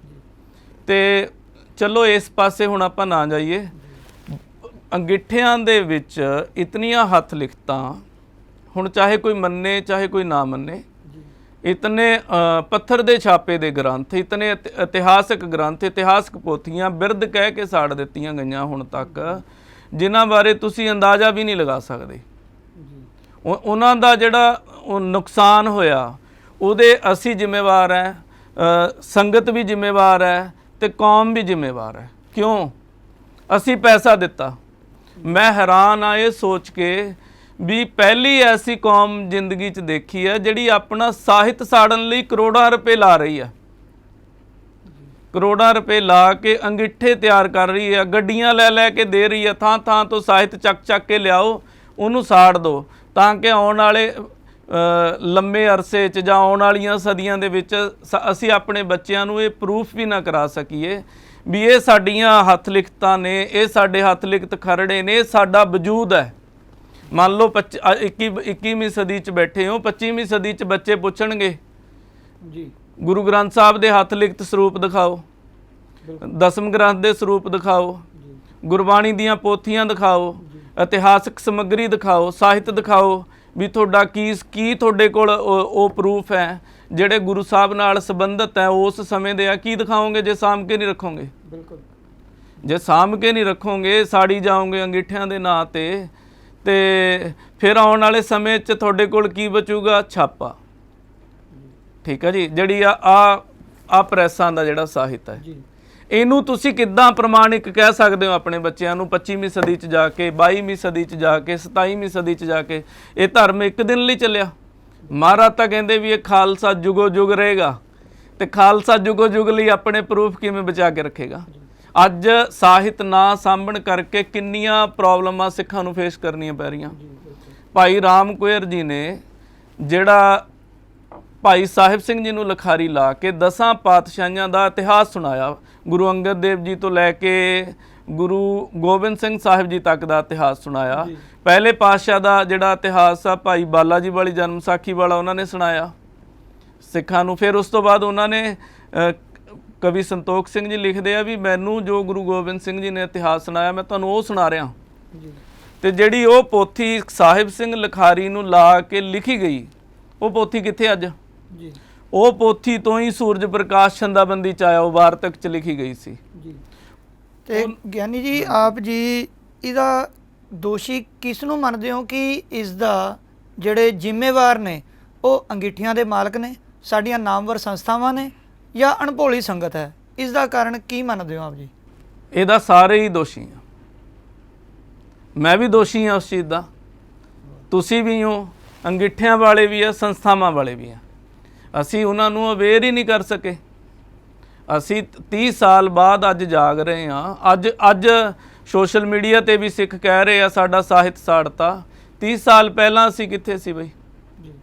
ਤੇ ਚਲੋ ਇਸ ਪਾਸੇ ਹੁਣ ਆਪਾਂ ਨਾ ਜਾਈਏ। ਅੰਗੀਠਿਆਂ ਦੇ ਵਿੱਚ ਇਤਨੀਆਂ ਹੱਥ ਲਿਖਤਾਂ, ਹੁਣ ਚਾਹੇ ਕੋਈ ਮੰਨੇ ਚਾਹੇ ਕੋਈ ਨਾ ਮੰਨੇ, ਇਤਨੇ ਪੱਥਰ ਦੇ ਛਾਪੇ ਦੇ ਗ੍ਰੰਥ, ਇਤਨੇ ਇਤਿਹਾਸਕ ਗ੍ਰੰਥ, ਇਤਿਹਾਸਕ ਪੋਥੀਆਂ ਬਿਰਧ ਕਹਿ ਕੇ ਸਾੜ ਦਿੱਤੀਆਂ ਗਈਆਂ ਹੁਣ ਤੱਕ, ਜਿਨ੍ਹਾਂ ਬਾਰੇ ਤੁਸੀਂ ਅੰਦਾਜ਼ਾ ਵੀ ਨਹੀਂ ਲਗਾ ਸਕਦੇ। ਉਹਨਾਂ ਦਾ ਜਿਹੜਾ ਉਹ ਨੁਕਸਾਨ ਹੋਇਆ ਉਹਦੇ ਅਸੀਂ ਜ਼ਿੰਮੇਵਾਰ ਹੈ, ਸੰਗਤ ਵੀ ਜ਼ਿੰਮੇਵਾਰ ਹੈ ਤੇ ਕੌਮ ਵੀ ਜ਼ਿੰਮੇਵਾਰ ਹੈ। ਕਿਉਂ? ਅਸੀਂ ਪੈਸਾ ਦਿੱਤਾ। ਮੈਂ ਹੈਰਾਨ ਆ ਇਹ ਸੋਚ ਕੇ ਵੀ ਪਹਿਲੀ ਐਸੀ ਕੌਮ ਜ਼ਿੰਦਗੀ 'ਚ ਦੇਖੀ ਹੈ ਜਿਹੜੀ ਆਪਣਾ ਸਾਹਿਤ ਸਾੜਨ ਲਈ ਕਰੋੜਾਂ ਰੁਪਏ ਲਾ ਰਹੀ ਹੈ, ਕਰੋੜਾਂ ਰੁਪਏ ਲਾ ਕੇ ਅੰਗੀਠੇ ਤਿਆਰ ਕਰ ਰਹੀ ਹੈ, ਗੱਡੀਆਂ ਲੈ ਲੈ ਕੇ ਦੇ ਰਹੀ ਹੈ, ਥਾਂ ਥਾਂ ਤੋਂ ਸਾਹਿਤ ਚੱਕ ਕੇ ਲਿਆਓ, ਉਹਨੂੰ ਸਾੜ ਦਿਓ ਤਾਂ ਕਿ ਆਉਣ ਵਾਲੇ ਲੰਮੇ ਅਰਸੇ 'ਚ ਜਾਂ ਆਉਣ ਵਾਲੀਆਂ ਸਦੀਆਂ ਦੇ ਵਿੱਚ ਅਸੀਂ ਆਪਣੇ ਬੱਚਿਆਂ ਨੂੰ ਇਹ ਪ੍ਰੂਫ ਵੀ ਨਾ ਕਰਾ ਸਕੀਏ ਵੀ ਇਹ ਸਾਡੀਆਂ ਹੱਥ ਲਿਖਤਾਂ ਨੇ, ਇਹ ਸਾਡੇ ਹੱਥ ਲਿਖਤ ਖਰੜੇ ਨੇ, ਇਹ ਸਾਡਾ ਵਜੂਦ ਹੈ। ਮੰਨ ਲਓ 21ਵੀਂ ਸਦੀ 'ਚ ਬੈਠੇ ਹੋ, 25ਵੀਂ ਸਦੀ 'ਚ ਬੱਚੇ ਪੁੱਛਣਗੇ ਜੀ ਗੁਰੂ ਗ੍ਰੰਥ ਸਾਹਿਬ ਦੇ ਹੱਥ ਲਿਖਤ ਸਰੂਪ ਦਿਖਾਓ, ਦਸਮ ਗ੍ਰੰਥ ਦੇ ਸਰੂਪ ਦਿਖਾਓ, ਗੁਰਬਾਣੀ ਦੀਆਂ ਪੋਥੀਆਂ ਦਿਖਾਓ, ਇਤਿਹਾਸਕ ਸਮੱਗਰੀ ਦਿਖਾਓ, ਸਾਹਿਤ ਦਿਖਾਓ ਵੀ ਤੁਹਾਡਾ ਕੀ ਤੁਹਾਡੇ ਕੋਲ ਉਹ ਪ੍ਰੂਫ ਹੈ ਜਿਹੜੇ ਗੁਰੂ ਸਾਹਿਬ ਨਾਲ ਸੰਬੰਧਿਤ ਹੈ ਉਸ ਸਮੇਂ ਦੇ ਆ। ਕੀ ਦਿਖਾਓਗੇ ਜੇ ਸਾਂਭ ਕੇ ਨਹੀਂ ਰੱਖੋਗੇ? ਬਿਲਕੁਲ। ਜੇ ਸਾਂਭ ਕੇ ਨਹੀਂ ਰੱਖੋਗੇ, ਸਾੜੀ ਜਾਓਗੇ ਅੰਗੀਠਿਆਂ ਦੇ ਨਾਂ ਤੇ ਫਿਰ ਆਉਣ ਵਾਲੇ ਸਮੇਂ 'ਚ ਤੁਹਾਡੇ ਕੋਲ ਕੀ ਬਚੂਗਾ? ਛਾਪਾ। ਠੀਕ ਹੈ ਜੀ। ਜਿਹੜੀ ਆ ਪ੍ਰੈਸਾਂ ਦਾ ਜਿਹੜਾ ਸਾਹਿਤ ਹੈ ਇਹਨੂੰ ਤੁਸੀਂ ਕਿੱਦਾਂ ਪ੍ਰਮਾਣਿਕ ਕਹਿ ਸਕਦੇ ਹੋ ਆਪਣੇ ਬੱਚਿਆਂ ਨੂੰ 25ਵੀਂ ਸਦੀ 'ਚ ਜਾ ਕੇ, 22ਵੀਂ ਸਦੀ 'ਚ ਜਾ ਕੇ, 27ਵੀਂ ਸਦੀ 'ਚ ਜਾ ਕੇ? ਇਹ ਧਰਮ ਇੱਕ ਦਿਨ ਲਈ ਚੱਲਿਆ। ਮਹਾਰਾਜ ਤਾਂ ਕਹਿੰਦੇ ਵੀ ਇਹ ਖਾਲਸਾ ਜੁਗੋ ਜੁਗ ਰਹੇਗਾ, ਤੇ ਖਾਲਸਾ ਜੁਗੋ ਜੁਗ ਲਈ ਆਪਣੇ ਪ੍ਰੂਫ ਕਿਵੇਂ ਬਚਾ ਕੇ ਰੱਖੇਗਾ? ਅੱਜ ਸਾਹਿਤ ਨਾ ਸਾਂਭਣ ਕਰਕੇ ਕਿੰਨੀਆਂ ਪ੍ਰੋਬਲਮਾਂ ਸਿੱਖਾਂ ਨੂੰ ਫੇਸ ਕਰਨੀਆਂ ਪੈ ਰਹੀਆਂ। ਭਾਈ ਰਾਮ ਕੁਇਰ ਜੀ ਨੇ ਜਿਹੜਾ ਭਾਈ ਸਾਹਿਬ ਸਿੰਘ ਜੀ ਨੂੰ ਲਿਖਾਰੀ ਲਾ ਕੇ 10 ਪਾਤਸ਼ਾਹੀਆਂ ਦਾ ਇਤਿਹਾਸ ਸੁਣਾਇਆ, ਗੁਰੂ ਅੰਗਦ ਦੇਵ ਜੀ ਤੋਂ ਲੈ ਕੇ ਗੁਰੂ ਗੋਬਿੰਦ ਸਿੰਘ ਸਾਹਿਬ ਜੀ ਤੱਕ ਦਾ ਇਤਿਹਾਸ ਸੁਣਾਇਆ। ਪਹਿਲੇ ਪਾਤਸ਼ਾਹ ਦਾ ਜਿਹੜਾ ਇਤਿਹਾਸ ਆ ਭਾਈ ਬਾਲਾ ਜੀ ਵਾਲੀ ਜਨਮ ਸਾਖੀ ਵਾਲਾ ਉਹਨਾਂ ਨੇ ਸੁਣਾਇਆ ਸਿੱਖਾਂ ਨੂੰ। ਫਿਰ ਉਸ ਤੋਂ ਬਾਅਦ ਉਹਨਾਂ ਨੇ ਕਵੀ ਸੰਤੋਖ ਸਿੰਘ ਜੀ ਲਿਖਦੇ ਆ ਵੀ ਮੈਨੂੰ ਜੋ ਗੁਰੂ ਗੋਬਿੰਦ ਸਿੰਘ ਜੀ ਨੇ ਇਤਿਹਾਸ ਸੁਣਾਇਆ ਮੈਂ ਤੁਹਾਨੂੰ ਉਹ ਸੁਣਾ ਰਿਹਾ। ਤੇ ਜਿਹੜੀ ਉਹ ਪੋਥੀ ਸਾਹਿਬ ਸਿੰਘ ਲਿਖਾਰੀ ਨੂੰ ਲਾ ਕੇ ਲਿਖੀ ਗਈ, ਉਹ ਪੋਥੀ ਕਿੱਥੇ ਅੱਜ? ਉਹ ਪੋਥੀ ਤੋਂ ਹੀ ਸੂਰਜ ਪ੍ਰਕਾਸ਼ ਛੰਦਾਬੰਦੀ 'ਚ ਆਇਆ, ਉਹ ਵਾਰਤਕ 'ਚ ਲਿਖੀ ਗਈ ਸੀ। ਤੇ ਗਿਆਨੀ ਜੀ ਆਪ ਜੀ ਇਹਦਾ ਦੋਸ਼ੀ ਕਿਸ ਨੂੰ ਮੰਨਦੇ ਹੋ ਕਿ ਇਸ ਦਾ ਜਿਹੜੇ ਜ਼ਿੰਮੇਵਾਰ ਨੇ ਉਹ ਅੰਗੀਠੀਆਂ ਦੇ ਮਾਲਕ ਨੇ, ਸਾਡੀਆਂ ਨਾਮਵਰ ਸੰਸਥਾਵਾਂ ਨੇ, ਜਾਂ ਅਣਭੋਲੀ ਸੰਗਤ ਹੈ? ਇਸ ਦਾ ਕਾਰਨ ਕੀ ਮੰਨਦੇ ਹੋ ਆਪ ਜੀ? ਇਹਦਾ ਸਾਰੇ ਹੀ ਦੋਸ਼ੀ ਆ। ਮੈਂ ਵੀ ਦੋਸ਼ੀ ਹਾਂ ਉਸ ਚੀਜ਼ ਦਾ, ਤੁਸੀਂ ਵੀ ਹੋ, ਅੰਗੀਠਿਆਂ ਵਾਲੇ ਵੀ ਆ, ਸੰਸਥਾਵਾਂ ਵਾਲੇ ਵੀ ਆ। ਅਸੀਂ ਉਹਨਾਂ ਨੂੰ ਅਵੇਅਰ ਹੀ ਨਹੀਂ ਕਰ ਸਕੇ। ਅਸੀਂ 30 ਸਾਲ ਬਾਅਦ ਅੱਜ ਜਾਗ ਰਹੇ ਹਾਂ। ਅੱਜ ਸੋਸ਼ਲ ਮੀਡੀਆ ਤੇ ਵੀ ਸਿੱਖ ਕਹਿ ਰਹੇ ਆ ਸਾਡਾ ਸਾਹਿਤ ਸਾੜਤਾ। 30 ਸਾਲ ਪਹਿਲਾਂ ਅਸੀਂ ਕਿੱਥੇ ਸੀ ਬਈ?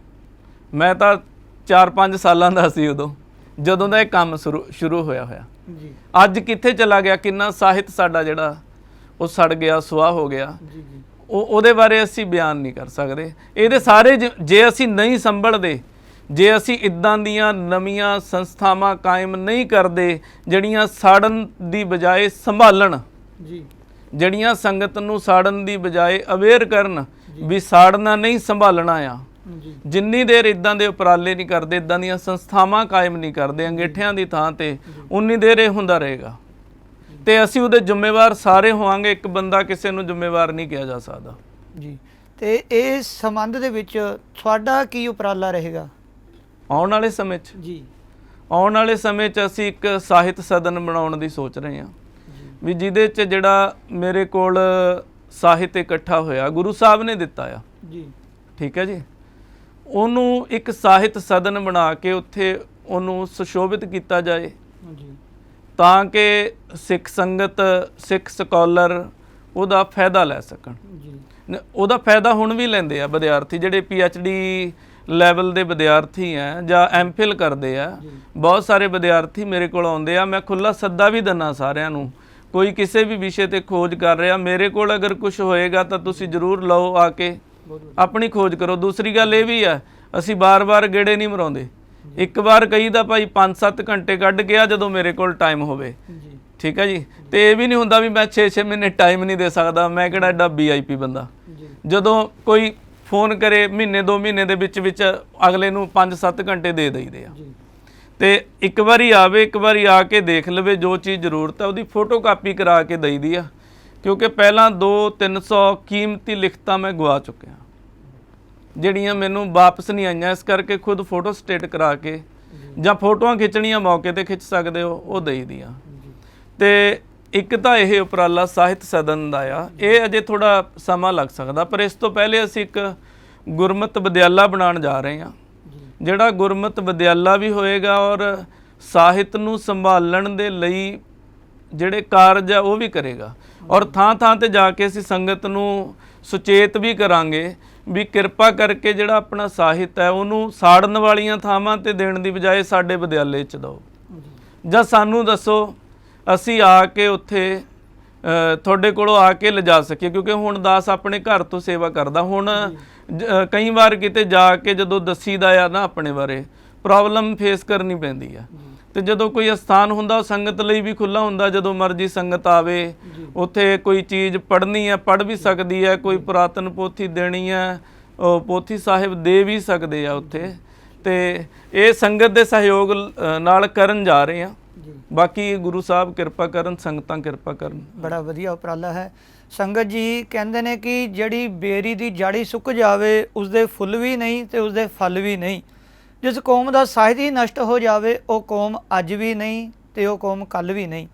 ਮੈਂ ਤਾਂ 4-5 ਸਾਲਾਂ ਦਾ ਸੀ ਉਦੋਂ, ਜਦੋਂ ਦਾ ਇਹ ਕੰਮ ਸ਼ੁਰੂ ਹੋਇਆ। ਅੱਜ ਕਿੱਥੇ ਚਲਾ ਗਿਆ? ਕਿੰਨਾ ਸਾਹਿਤ ਸਾਡਾ ਜਿਹੜਾ ਉਹ ਸੜ ਗਿਆ, ਸੁਆਹ ਹੋ ਗਿਆ। ਉਹਦੇ ਬਾਰੇ ਅਸੀਂ ਬਿਆਨ ਨਹੀਂ ਕਰ ਸਕਦੇ। ਇਹਦੇ ਸਾਰੇ ਜੇ ਅਸੀਂ ਨਹੀਂ ਸੰਭਲਦੇ, ਜੇ ਅਸੀਂ ਇੱਦਾਂ ਦੀਆਂ ਨਵੀਆਂ ਸੰਸਥਾਵਾਂ ਕਾਇਮ ਨਹੀਂ ਕਰਦੇ ਜਿਹੜੀਆਂ ਸਾੜਨ ਦੀ ਬਜਾਏ ਸੰਭਾਲਣ, ਜਿਹੜੀਆਂ ਸੰਗਤ ਨੂੰ ਸਾੜਨ ਦੀ ਬਜਾਏ ਅਵੇਅਰ ਕਰਨ ਵੀ ਸਾੜਨਾ ਨਹੀਂ ਸੰਭਾਲਣਾ ਆ, ਜਿੰਨੀ ਦੇਰ ਇਦਾਂ ਦੇ ਉਪਰਾਲੇ ਨਹੀਂ ਕਰਦੇ, ਇਦਾਂ ਦੀਆਂ ਸੰਸਥਾਵਾਂ ਕਾਇਮ ਨਹੀਂ ਕਰਦੇ ਅੰਗੀਠਿਆਂ ਦੀ ਥਾਂ ਤੇ, ਉਨੀ ਦੇਰ ਇਹ ਹੁੰਦਾ ਰਹੇਗਾ। ਤੇ ਅਸੀਂ ਉਹਦੇ ਜ਼ਿੰਮੇਵਾਰ ਸਾਰੇ ਹੋਵਾਂਗੇ। ਇੱਕ ਬੰਦਾ ਕਿਸੇ ਨੂੰ ਜ਼ਿੰਮੇਵਾਰ ਨਹੀਂ ਕਿਹਾ ਜਾ ਸਕਦਾ ਜੀ। ਤੇ ਇਸ ਸੰਬੰਧ ਦੇ ਵਿੱਚ ਤੁਹਾਡਾ ਕੀ ਉਪਰਾਲਾ ਰਹੇਗਾ ਆਉਣ ਵਾਲੇ ਸਮੇਂ 'ਚ? ਆਉਣ ਵਾਲੇ ਸਮੇਂ 'ਚ ਅਸੀਂ ਇੱਕ ਸਾਹਿਤ ਸਦਨ ਬਣਾਉਣ ਦੀ ਸੋਚ ਰਹੇ ਹਾਂ ਵੀ ਜਿਹਦੇ 'ਚ ਜਿਹੜਾ ਮੇਰੇ ਕੋਲ ਸਾਹਿਤ ਇਕੱਠਾ ਹੋਇਆ ਗੁਰੂ ਸਾਹਿਬ ਨੇ ਦਿੱਤਾ ਆ, ਠੀਕ ਹੈ ਜੀ, ਉਹਨੂੰ ਇੱਕ ਸਾਹਿਤ ਸਦਨ ਬਣਾ ਕੇ ਉੱਥੇ ਉਹਨੂੰ ਸੁਸ਼ੋਭਿਤ ਕੀਤਾ ਜਾਏ ਤਾਂ ਕਿ ਸਿੱਖ ਸੰਗਤ, ਸਿੱਖ ਸਕਾਲਰ ਉਹਦਾ ਫਾਇਦਾ ਲੈ ਸਕਣ। ਉਹਦਾ ਫਾਇਦਾ ਹੁਣ ਵੀ ਲੈਂਦੇ ਆ ਵਿਦਿਆਰਥੀ, ਜਿਹੜੇ PhD ਲੈਵਲ ਦੇ ਵਿਦਿਆਰਥੀ ਆ ਜਾਂ MPhil ਕਰਦੇ ਆ। ਬਹੁਤ ਸਾਰੇ ਵਿਦਿਆਰਥੀ ਮੇਰੇ ਕੋਲ ਆਉਂਦੇ ਆ। ਮੈਂ ਖੁੱਲ੍ਹਾ ਸੱਦਾ ਵੀ ਦਿੰਦਾ ਸਾਰਿਆਂ ਨੂੰ, ਕੋਈ ਕਿਸੇ ਵੀ ਵਿਸ਼ੇ ਤੇ ਖੋਜ ਕਰ ਰਿਹਾ, ਮੇਰੇ ਕੋਲ ਅਗਰ ਕੁਝ ਹੋਏਗਾ ਤਾਂ ਤੁਸੀਂ ਜ਼ਰੂਰ ਲਓ, ਆ ਕੇ ਆਪਣੀ ਖੋਜ ਕਰੋ। ਦੂਸਰੀ ਗੱਲ ਇਹ ਵੀ ਆ, ਅਸੀਂ ਬਾਰ-ਬਾਰ ਗੇੜੇ ਨਹੀਂ ਮਰਾਉਂਦੇ। ਇੱਕ ਵਾਰ ਕਹੀਦਾ ਭਾਈ 5-7 ਘੰਟੇ ਕੱਢ ਗਿਆ ਜਦੋਂ ਮੇਰੇ ਕੋਲ ਟਾਈਮ ਹੋਵੇ, ਠੀਕ ਹੈ ਜੀ। ਤੇ ਇਹ ਵੀ ਨਹੀਂ ਹੁੰਦਾ ਵੀ ਮੈਂ 6-6 ਮਹੀਨੇ ਟਾਈਮ ਨਹੀਂ ਦੇ ਸਕਦਾ, ਮੈਂ ਕਿਹੜਾ ਐਡਾ VIP ਬੰਦਾ। ਜਦੋਂ ਕੋਈ ਫੋਨ ਕਰੇ ਮਹੀਨੇ 2 ਮਹੀਨੇ ਦੇ ਵਿੱਚ ਅਗਲੇ ਨੂੰ 5-7 ਘੰਟੇ ਦੇ ਦਈਦੇ ਆ। ਤੇ ਇੱਕ ਵਾਰੀ ਆਵੇ, ਇੱਕ ਵਾਰੀ ਆ ਕੇ ਦੇਖ ਲਵੇ, ਜੋ ਚੀਜ਼ ਜ਼ਰੂਰਤ ਹੈ ਉਹਦੀ ਫੋਟੋ ਕਾਪੀ ਕਰਾ ਕੇ ਦਈਦੀ ਆ। ਕਿਉਂਕਿ ਪਹਿਲਾਂ 200-300 ਕੀਮਤੀ ਲਿਖਤਾਂ ਮੈਂ ਗਵਾ ਚੁੱਕਿਆ। ਜਿਹੜੀਆਂ ਮੈਨੂੰ ਵਾਪਸ ਨਹੀਂ ਆਈਆਂ, ਇਸ ਕਰਕੇ ਖੁਦ ਫੋਟੋ ਸਟੇਟ ਕਰਾ ਕੇ ਜਾਂ ਫੋਟੋਆਂ ਖਿੱਚਣੀਆਂ ਮੌਕੇ ਤੇ ਖਿੱਚ ਸਕਦੇ ਹੋ, ਉਹ ਦੇਈ ਦੀਆਂ। ਤੇ ਇੱਕ ਤਾਂ ਇਹ ਉਪਰਾਲਾ ਸਾਹਿਤ ਸਦਨ ਦਾ ਆ, ਇਹ ਅਜੇ ਥੋੜਾ ਸਮਾਂ ਲੱਗ ਸਕਦਾ, ਪਰ ਇਸ ਤੋਂ ਪਹਿਲੇ ਅਸੀਂ ਇੱਕ ਗੁਰਮਤਿ ਵਿਦਿਆਲਾ ਬਣਾਉਣ ਜਾ ਰਹੇ ਹਾਂ, ਜਿਹੜਾ ਗੁਰਮਤਿ ਵਿਦਿਆਲਾ ਵੀ ਹੋਏਗਾ ਔਰ ਸਾਹਿਤ ਨੂੰ ਸੰਭਾਲਣ ਦੇ ਲਈ ਜਿਹੜੇ ਕਾਰਜ ਆ ਉਹ ਵੀ ਕਰੇਗਾ। ਔਰ ਥਾਂ ਥਾਂ ਤੇ ਜਾ ਕੇ ਅਸੀਂ ਸੰਗਤ ਨੂੰ ਸੁਚੇਤ ਵੀ ਕਰਾਂਗੇ ਵੀ ਕਿਰਪਾ ਕਰਕੇ ਜਿਹੜਾ ਆਪਣਾ ਸਾਹਿਤ ਹੈ ਉਹਨੂੰ ਸਾੜਨ ਵਾਲੀਆਂ ਥਾਵਾਂ ਤੇ ਦੇਣ ਦੀ ਬਜਾਏ ਸਾਡੇ ਵਿਦਿਆਲੇ 'ਚ ਦਿਓ, ਜਾਂ ਸਾਨੂੰ ਦੱਸੋ, ਅਸੀਂ ਆ ਕੇ ਉੱਥੇ ਤੁਹਾਡੇ ਕੋਲੋਂ ਆ ਕੇ ਲਿਜਾ ਸਕੀਏ। ਕਿਉਂਕਿ ਹੁਣ ਦਾਸ ਆਪਣੇ ਘਰ ਤੋਂ ਸੇਵਾ ਕਰਦਾ, ਹੁਣ ਕਈ ਵਾਰ ਕਿਤੇ ਜਾ ਕੇ ਜਦੋਂ ਦੱਸੀਦਾ ਆ ਨਾ ਆਪਣੇ ਬਾਰੇ, ਪ੍ਰੋਬਲਮ ਫੇਸ ਕਰਨੀ ਪੈਂਦੀ ਆ। ਤੇ ਜਦੋਂ ਕੋਈ ਅਸਥਾਨ ਹੁੰਦਾ ਉਹ ਸੰਗਤ ਲਈ ਵੀ ਖੁੱਲ੍ਹਾ ਹੁੰਦਾ, ਜਦੋਂ ਮਰਜ਼ੀ ਸੰਗਤ ਆਵੇ, ਉੱਥੇ ਕੋਈ ਚੀਜ਼ ਪੜ੍ਹਨੀ ਹੈ ਪੜ੍ਹ ਵੀ ਸਕਦੀ ਹੈ, ਕੋਈ ਪੁਰਾਤਨ ਪੋਥੀ ਦੇਣੀ ਹੈ ਉਹ ਪੋਥੀ ਸਾਹਿਬ ਦੇ ਵੀ ਸਕਦੇ ਆ ਉੱਥੇ। ਤੇ ਇਹ ਸੰਗਤ ਦੇ ਸਹਿਯੋਗ ਨਾਲ ਕਰਨ ਜਾ ਰਹੇ ਹਾਂ। ਬਾਕੀ ਗੁਰੂ ਸਾਹਿਬ ਕਿਰਪਾ ਕਰਨ, ਸੰਗਤਾਂ ਕਿਰਪਾ ਕਰਨ। ਬੜਾ ਵਧੀਆ ਉਪਰਾਲਾ ਹੈ। ਸੰਗਤ ਜੀ ਕਹਿੰਦੇ ਨੇ ਕਿ ਜਿਹੜੀ ਬੇਰੀ ਦੀ ਜੜੀ ਸੁੱਕ ਜਾਵੇ ਉਸਦੇ ਫੁੱਲ ਵੀ ਨਹੀਂ ਤੇ ਉਸਦੇ ਫਲ ਵੀ ਨਹੀਂ। ਜਿਸ ਕੌਮ ਦਾ ਸਾਹਿਤ ਹੀ ਨਸ਼ਟ ਹੋ ਜਾਵੇ ਉਹ ਕੌਮ ਅੱਜ ਵੀ ਨਹੀਂ ਤੇ ਉਹ ਕੌਮ ਕੱਲ੍ਹ ਵੀ ਨਹੀਂ।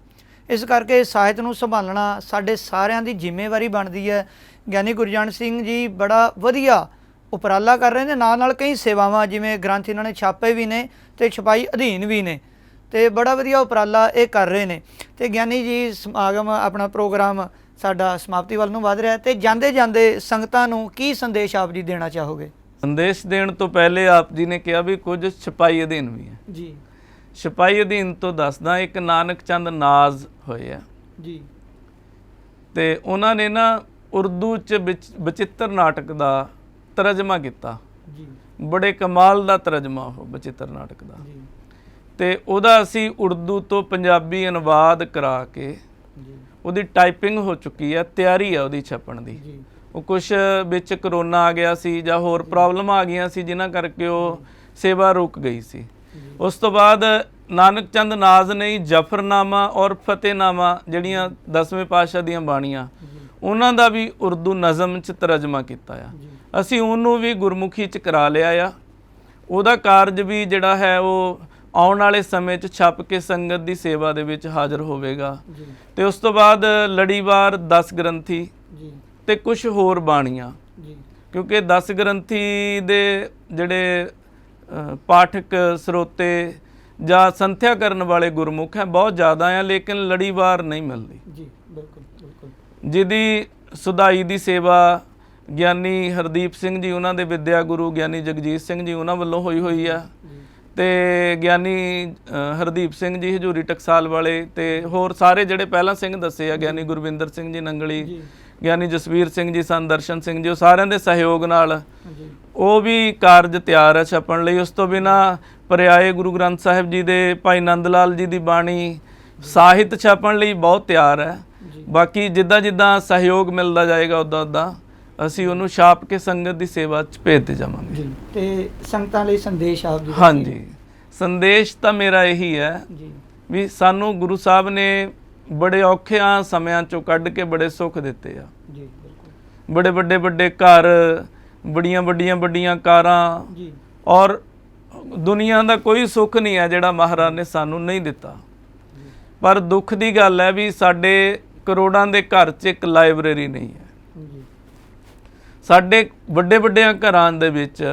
ਇਸ ਕਰਕੇ ਸਾਹਿਤ ਨੂੰ ਸੰਭਾਲਣਾ ਸਾਡੇ ਸਾਰਿਆਂ ਦੀ ਜ਼ਿੰਮੇਵਾਰੀ ਬਣਦੀ ਹੈ। ਗਿਆਨੀ ਗੁਰਜੰਟ ਸਿੰਘ ਜੀ ਬੜਾ ਵਧੀਆ ਉਪਰਾਲਾ ਕਰ ਰਹੇ ਨੇ, ਨਾਲ ਕਈ ਸੇਵਾਵਾਂ ਜਿਵੇਂ ਗ੍ਰੰਥ ਇਹਨਾਂ ਨੇ ਛਾਪੇ ਵੀ ਨੇ ਤੇ ਛਪਾਈ ਅਧੀਨ ਵੀ ਨੇ, ਤੇ ਬੜਾ ਵਧੀਆ ਉਪਰਾਲਾ ਇਹ ਕਰ ਰਹੇ ਨੇ। ਤੇ ਗਿਆਨੀ ਜੀ ਸਮਾਗਮ ਆਪਣਾ ਪ੍ਰੋਗਰਾਮ ਸਾਡਾ ਸਮਾਪਤੀ ਵੱਲ ਨੂੰ ਵਧ ਰਿਹਾ, ਤੇ ਜਾਂਦੇ ਜਾਂਦੇ ਸੰਗਤਾਂ ਨੂੰ ਕੀ ਸੰਦੇਸ਼ ਆਪ ਜੀ ਦੇਣਾ ਚਾਹੋਗੇ? ਸੰਦੇਸ਼ ਦੇਣ ਤੋਂ ਪਹਿਲੇ ਆਪ ਜੀ ਨੇ ਕਿਹਾ ਵੀ ਕੁਝ ਛਪਾਈ ਅਧੀਨ ਵੀ ਹੈ ਜੀ। ਛਪਾਈ ਅਧੀਨ ਤੋਂ ਦੱਸਦਾ, ਇੱਕ ਨਾਨਕ ਚੰਦ ਨਾਜ਼ ਹੋਏ ਆ ਜੀ, ਤੇ ਉਹਨਾਂ ਨੇ ਨਾ ਉਰਦੂ 'ਚ ਬਚਿੱਤਰ ਨਾਟਕ ਦਾ ਤਰਜਮਾ ਕੀਤਾ ਜੀ। ਬੜੇ ਕਮਾਲ ਦਾ ਤਰਜਮਾ ਉਹ ਬਚਿੱਤਰ ਨਾਟਕ ਦਾ, ਤੇ ਉਹਦਾ ਅਸੀਂ ਉਰਦੂ ਤੋਂ ਪੰਜਾਬੀ ਅਨੁਵਾਦ ਕਰਾ ਕੇ ਉਹਦੀ ਟਾਈਪਿੰਗ ਹੋ ਚੁੱਕੀ ਹੈ, ਤਿਆਰੀ ਹੈ ਉਹਦੀ ਛਪਣ ਦੀ। ਉਹ ਕੁਛ ਵਿੱਚ ਕਰੋਨਾ ਆ ਗਿਆ ਸੀ ਜਾਂ ਹੋਰ ਪ੍ਰੋਬਲਮ ਆ ਗਈਆਂ ਸੀ ਜਿਨ੍ਹਾਂ ਕਰਕੇ ਉਹ ਸੇਵਾ ਰੁਕ ਗਈ ਸੀ। ਉਸ ਤੋਂ ਬਾਅਦ ਨਾਨਕ ਚੰਦ ਨਾਜ਼ ਨੇ ਜਫਰਨਾਮਾ ਔਰ ਫਤਿਹਨਾਮਾ ਜਿਹੜੀਆਂ 10ਵੇਂ ਪਾਤਸ਼ਾਹ ਦੀਆਂ ਬਾਣੀਆਂ, ਉਹਨਾਂ ਦਾ ਵੀ ਉਰਦੂ ਨਜ਼ਮ 'ਚ ਤਰਜਮਾ ਕੀਤਾ ਆ। ਅਸੀਂ ਉਹਨੂੰ ਵੀ ਗੁਰਮੁਖੀ 'ਚ ਕਰਾ ਲਿਆ ਆ। ਉਹਦਾ ਕਾਰਜ ਵੀ ਜਿਹੜਾ ਹੈ ਉਹ ਆਉਣ ਵਾਲੇ ਸਮੇਂ 'ਚ ਛਪ ਕੇ ਸੰਗਤ ਦੀ ਸੇਵਾ ਦੇ ਵਿੱਚ ਹਾਜ਼ਰ ਹੋਵੇਗਾ। ਤੇ ਉਸ ਤੋਂ ਬਾਅਦ ਲੜੀਵਾਰ 10 ਗ੍ਰੰਥੀ ਤੇ ਕੁਝ ਹੋਰ ਬਾਣੀਆਂ, ਕਿਉਂਕਿ 10 ਗ੍ਰੰਥੀ ਦੇ ਜਿਹੜੇ ਪਾਠਕ ਸਰੋਤੇ ਜਾਂ ਸੰਥਿਆ ਕਰਨ ਵਾਲੇ ਗੁਰਮੁਖ ਹੈ ਬਹੁਤ ਜ਼ਿਆਦਾ ਆ, ਲੇਕਿਨ ਲੜੀਵਾਰ ਨਹੀਂ ਮਿਲਦੀ। ਜਿਹਦੀ ਸੁਧਾਈ ਦੀ ਸੇਵਾ ਗਿਆਨੀ ਹਰਦੀਪ ਸਿੰਘ ਜੀ, ਉਹਨਾਂ ਦੇ ਵਿਦਿਆ ਗੁਰੂ ਗਿਆਨੀ ਜਗਜੀਤ ਸਿੰਘ ਜੀ, ਉਹਨਾਂ ਵੱਲੋਂ ਹੋਈ ਆ। ਤੇ ਗਿਆਨੀ ਹਰਦੀਪ ਸਿੰਘ ਜੀ ਹਜੂਰੀ ਟਕਸਾਲ ਵਾਲੇ, ਤੇ ਹੋਰ ਸਾਰੇ ਜਿਹੜੇ ਪਹਿਲਾਂ ਸਿੰਘ ਦੱਸੇ ਆ, ਗਿਆਨੀ ਗੁਰਵਿੰਦਰ ਸਿੰਘ ਜੀ ਨੰਗਲੀ, ਗਿਆਨੀ ਜਸਵੀਰ ਸਿੰਘ ਜੀ, ਸੰਤ ਦਰਸ਼ਨ ਸਿੰਘ ਜੀ, ਉਹ ਸਾਰਿਆਂ ਦੇ ਸਹਿਯੋਗ ਨਾਲ ਉਹ ਵੀ ਕਾਰਜ ਤਿਆਰ ਹੈ ਛਪਣ ਲਈ। ਉਸ ਤੋਂ ਬਿਨਾਂ ਪਰਿਆਏ ਗੁਰੂ ਗ੍ਰੰਥ ਸਾਹਿਬ ਜੀ ਦੇ ਭਾਈ ਨੰਦ ਲਾਲ ਜੀ ਦੀ ਬਾਣੀ ਸਾਹਿਤ ਛਪਣ ਲਈ ਬਹੁਤ ਤਿਆਰ ਹੈ। ਬਾਕੀ ਜਿੱਦਾਂ ਜਿੱਦਾਂ ਸਹਿਯੋਗ ਮਿਲਦਾ ਜਾਏਗਾ ਉੱਦਾਂ ਅਸੀਂ ਉਹਨੂੰ ਛਾਪ ਕੇ ਸੰਗਤ ਦੀ ਸੇਵਾ 'ਚ ਭੇਜਦੇ ਜਾਵਾਂਗੇ। ਤੇ ਸੰਗਤਾਂ ਲਈ ਸੰਦੇਸ਼ ਆਪ ਜੀ? ਹਾਂਜੀ, ਸੰਦੇਸ਼ ਤਾਂ ਮੇਰਾ ਇਹੀ ਹੈ ਵੀ ਸਾਨੂੰ ਗੁਰੂ ਸਾਹਿਬ ਨੇ ਬੜੇ ਔਖਿਆਂ ਸਮਿਆਂ 'ਚੋਂ ਕੱਢ ਕੇ ਬੜੇ ਸੁੱਖ ਦਿੱਤੇ ਆ। ਬੜੇ ਵੱਡੇ ਘਰ, ਬੜੀਆਂ ਵੱਡੀਆਂ ਕਾਰਾਂ, ਔਰ ਦੁਨੀਆ ਦਾ ਕੋਈ ਸੁੱਖ ਨਹੀਂ ਹੈ ਜਿਹੜਾ ਮਹਾਰਾਜ ਨੇ ਸਾਨੂੰ ਨਹੀਂ ਦਿੱਤਾ। ਪਰ ਦੁੱਖ ਦੀ ਗੱਲ ਹੈ ਵੀ ਸਾਡੇ ਕਰੋੜਾਂ ਦੇ ਘਰ 'ਚ ਇੱਕ ਲਾਇਬ੍ਰੇਰੀ ਨਹੀਂ ਹੈ। ਸਾਡੇ ਵੱਡਿਆਂ ਘਰਾਂ ਦੇ ਵਿੱਚ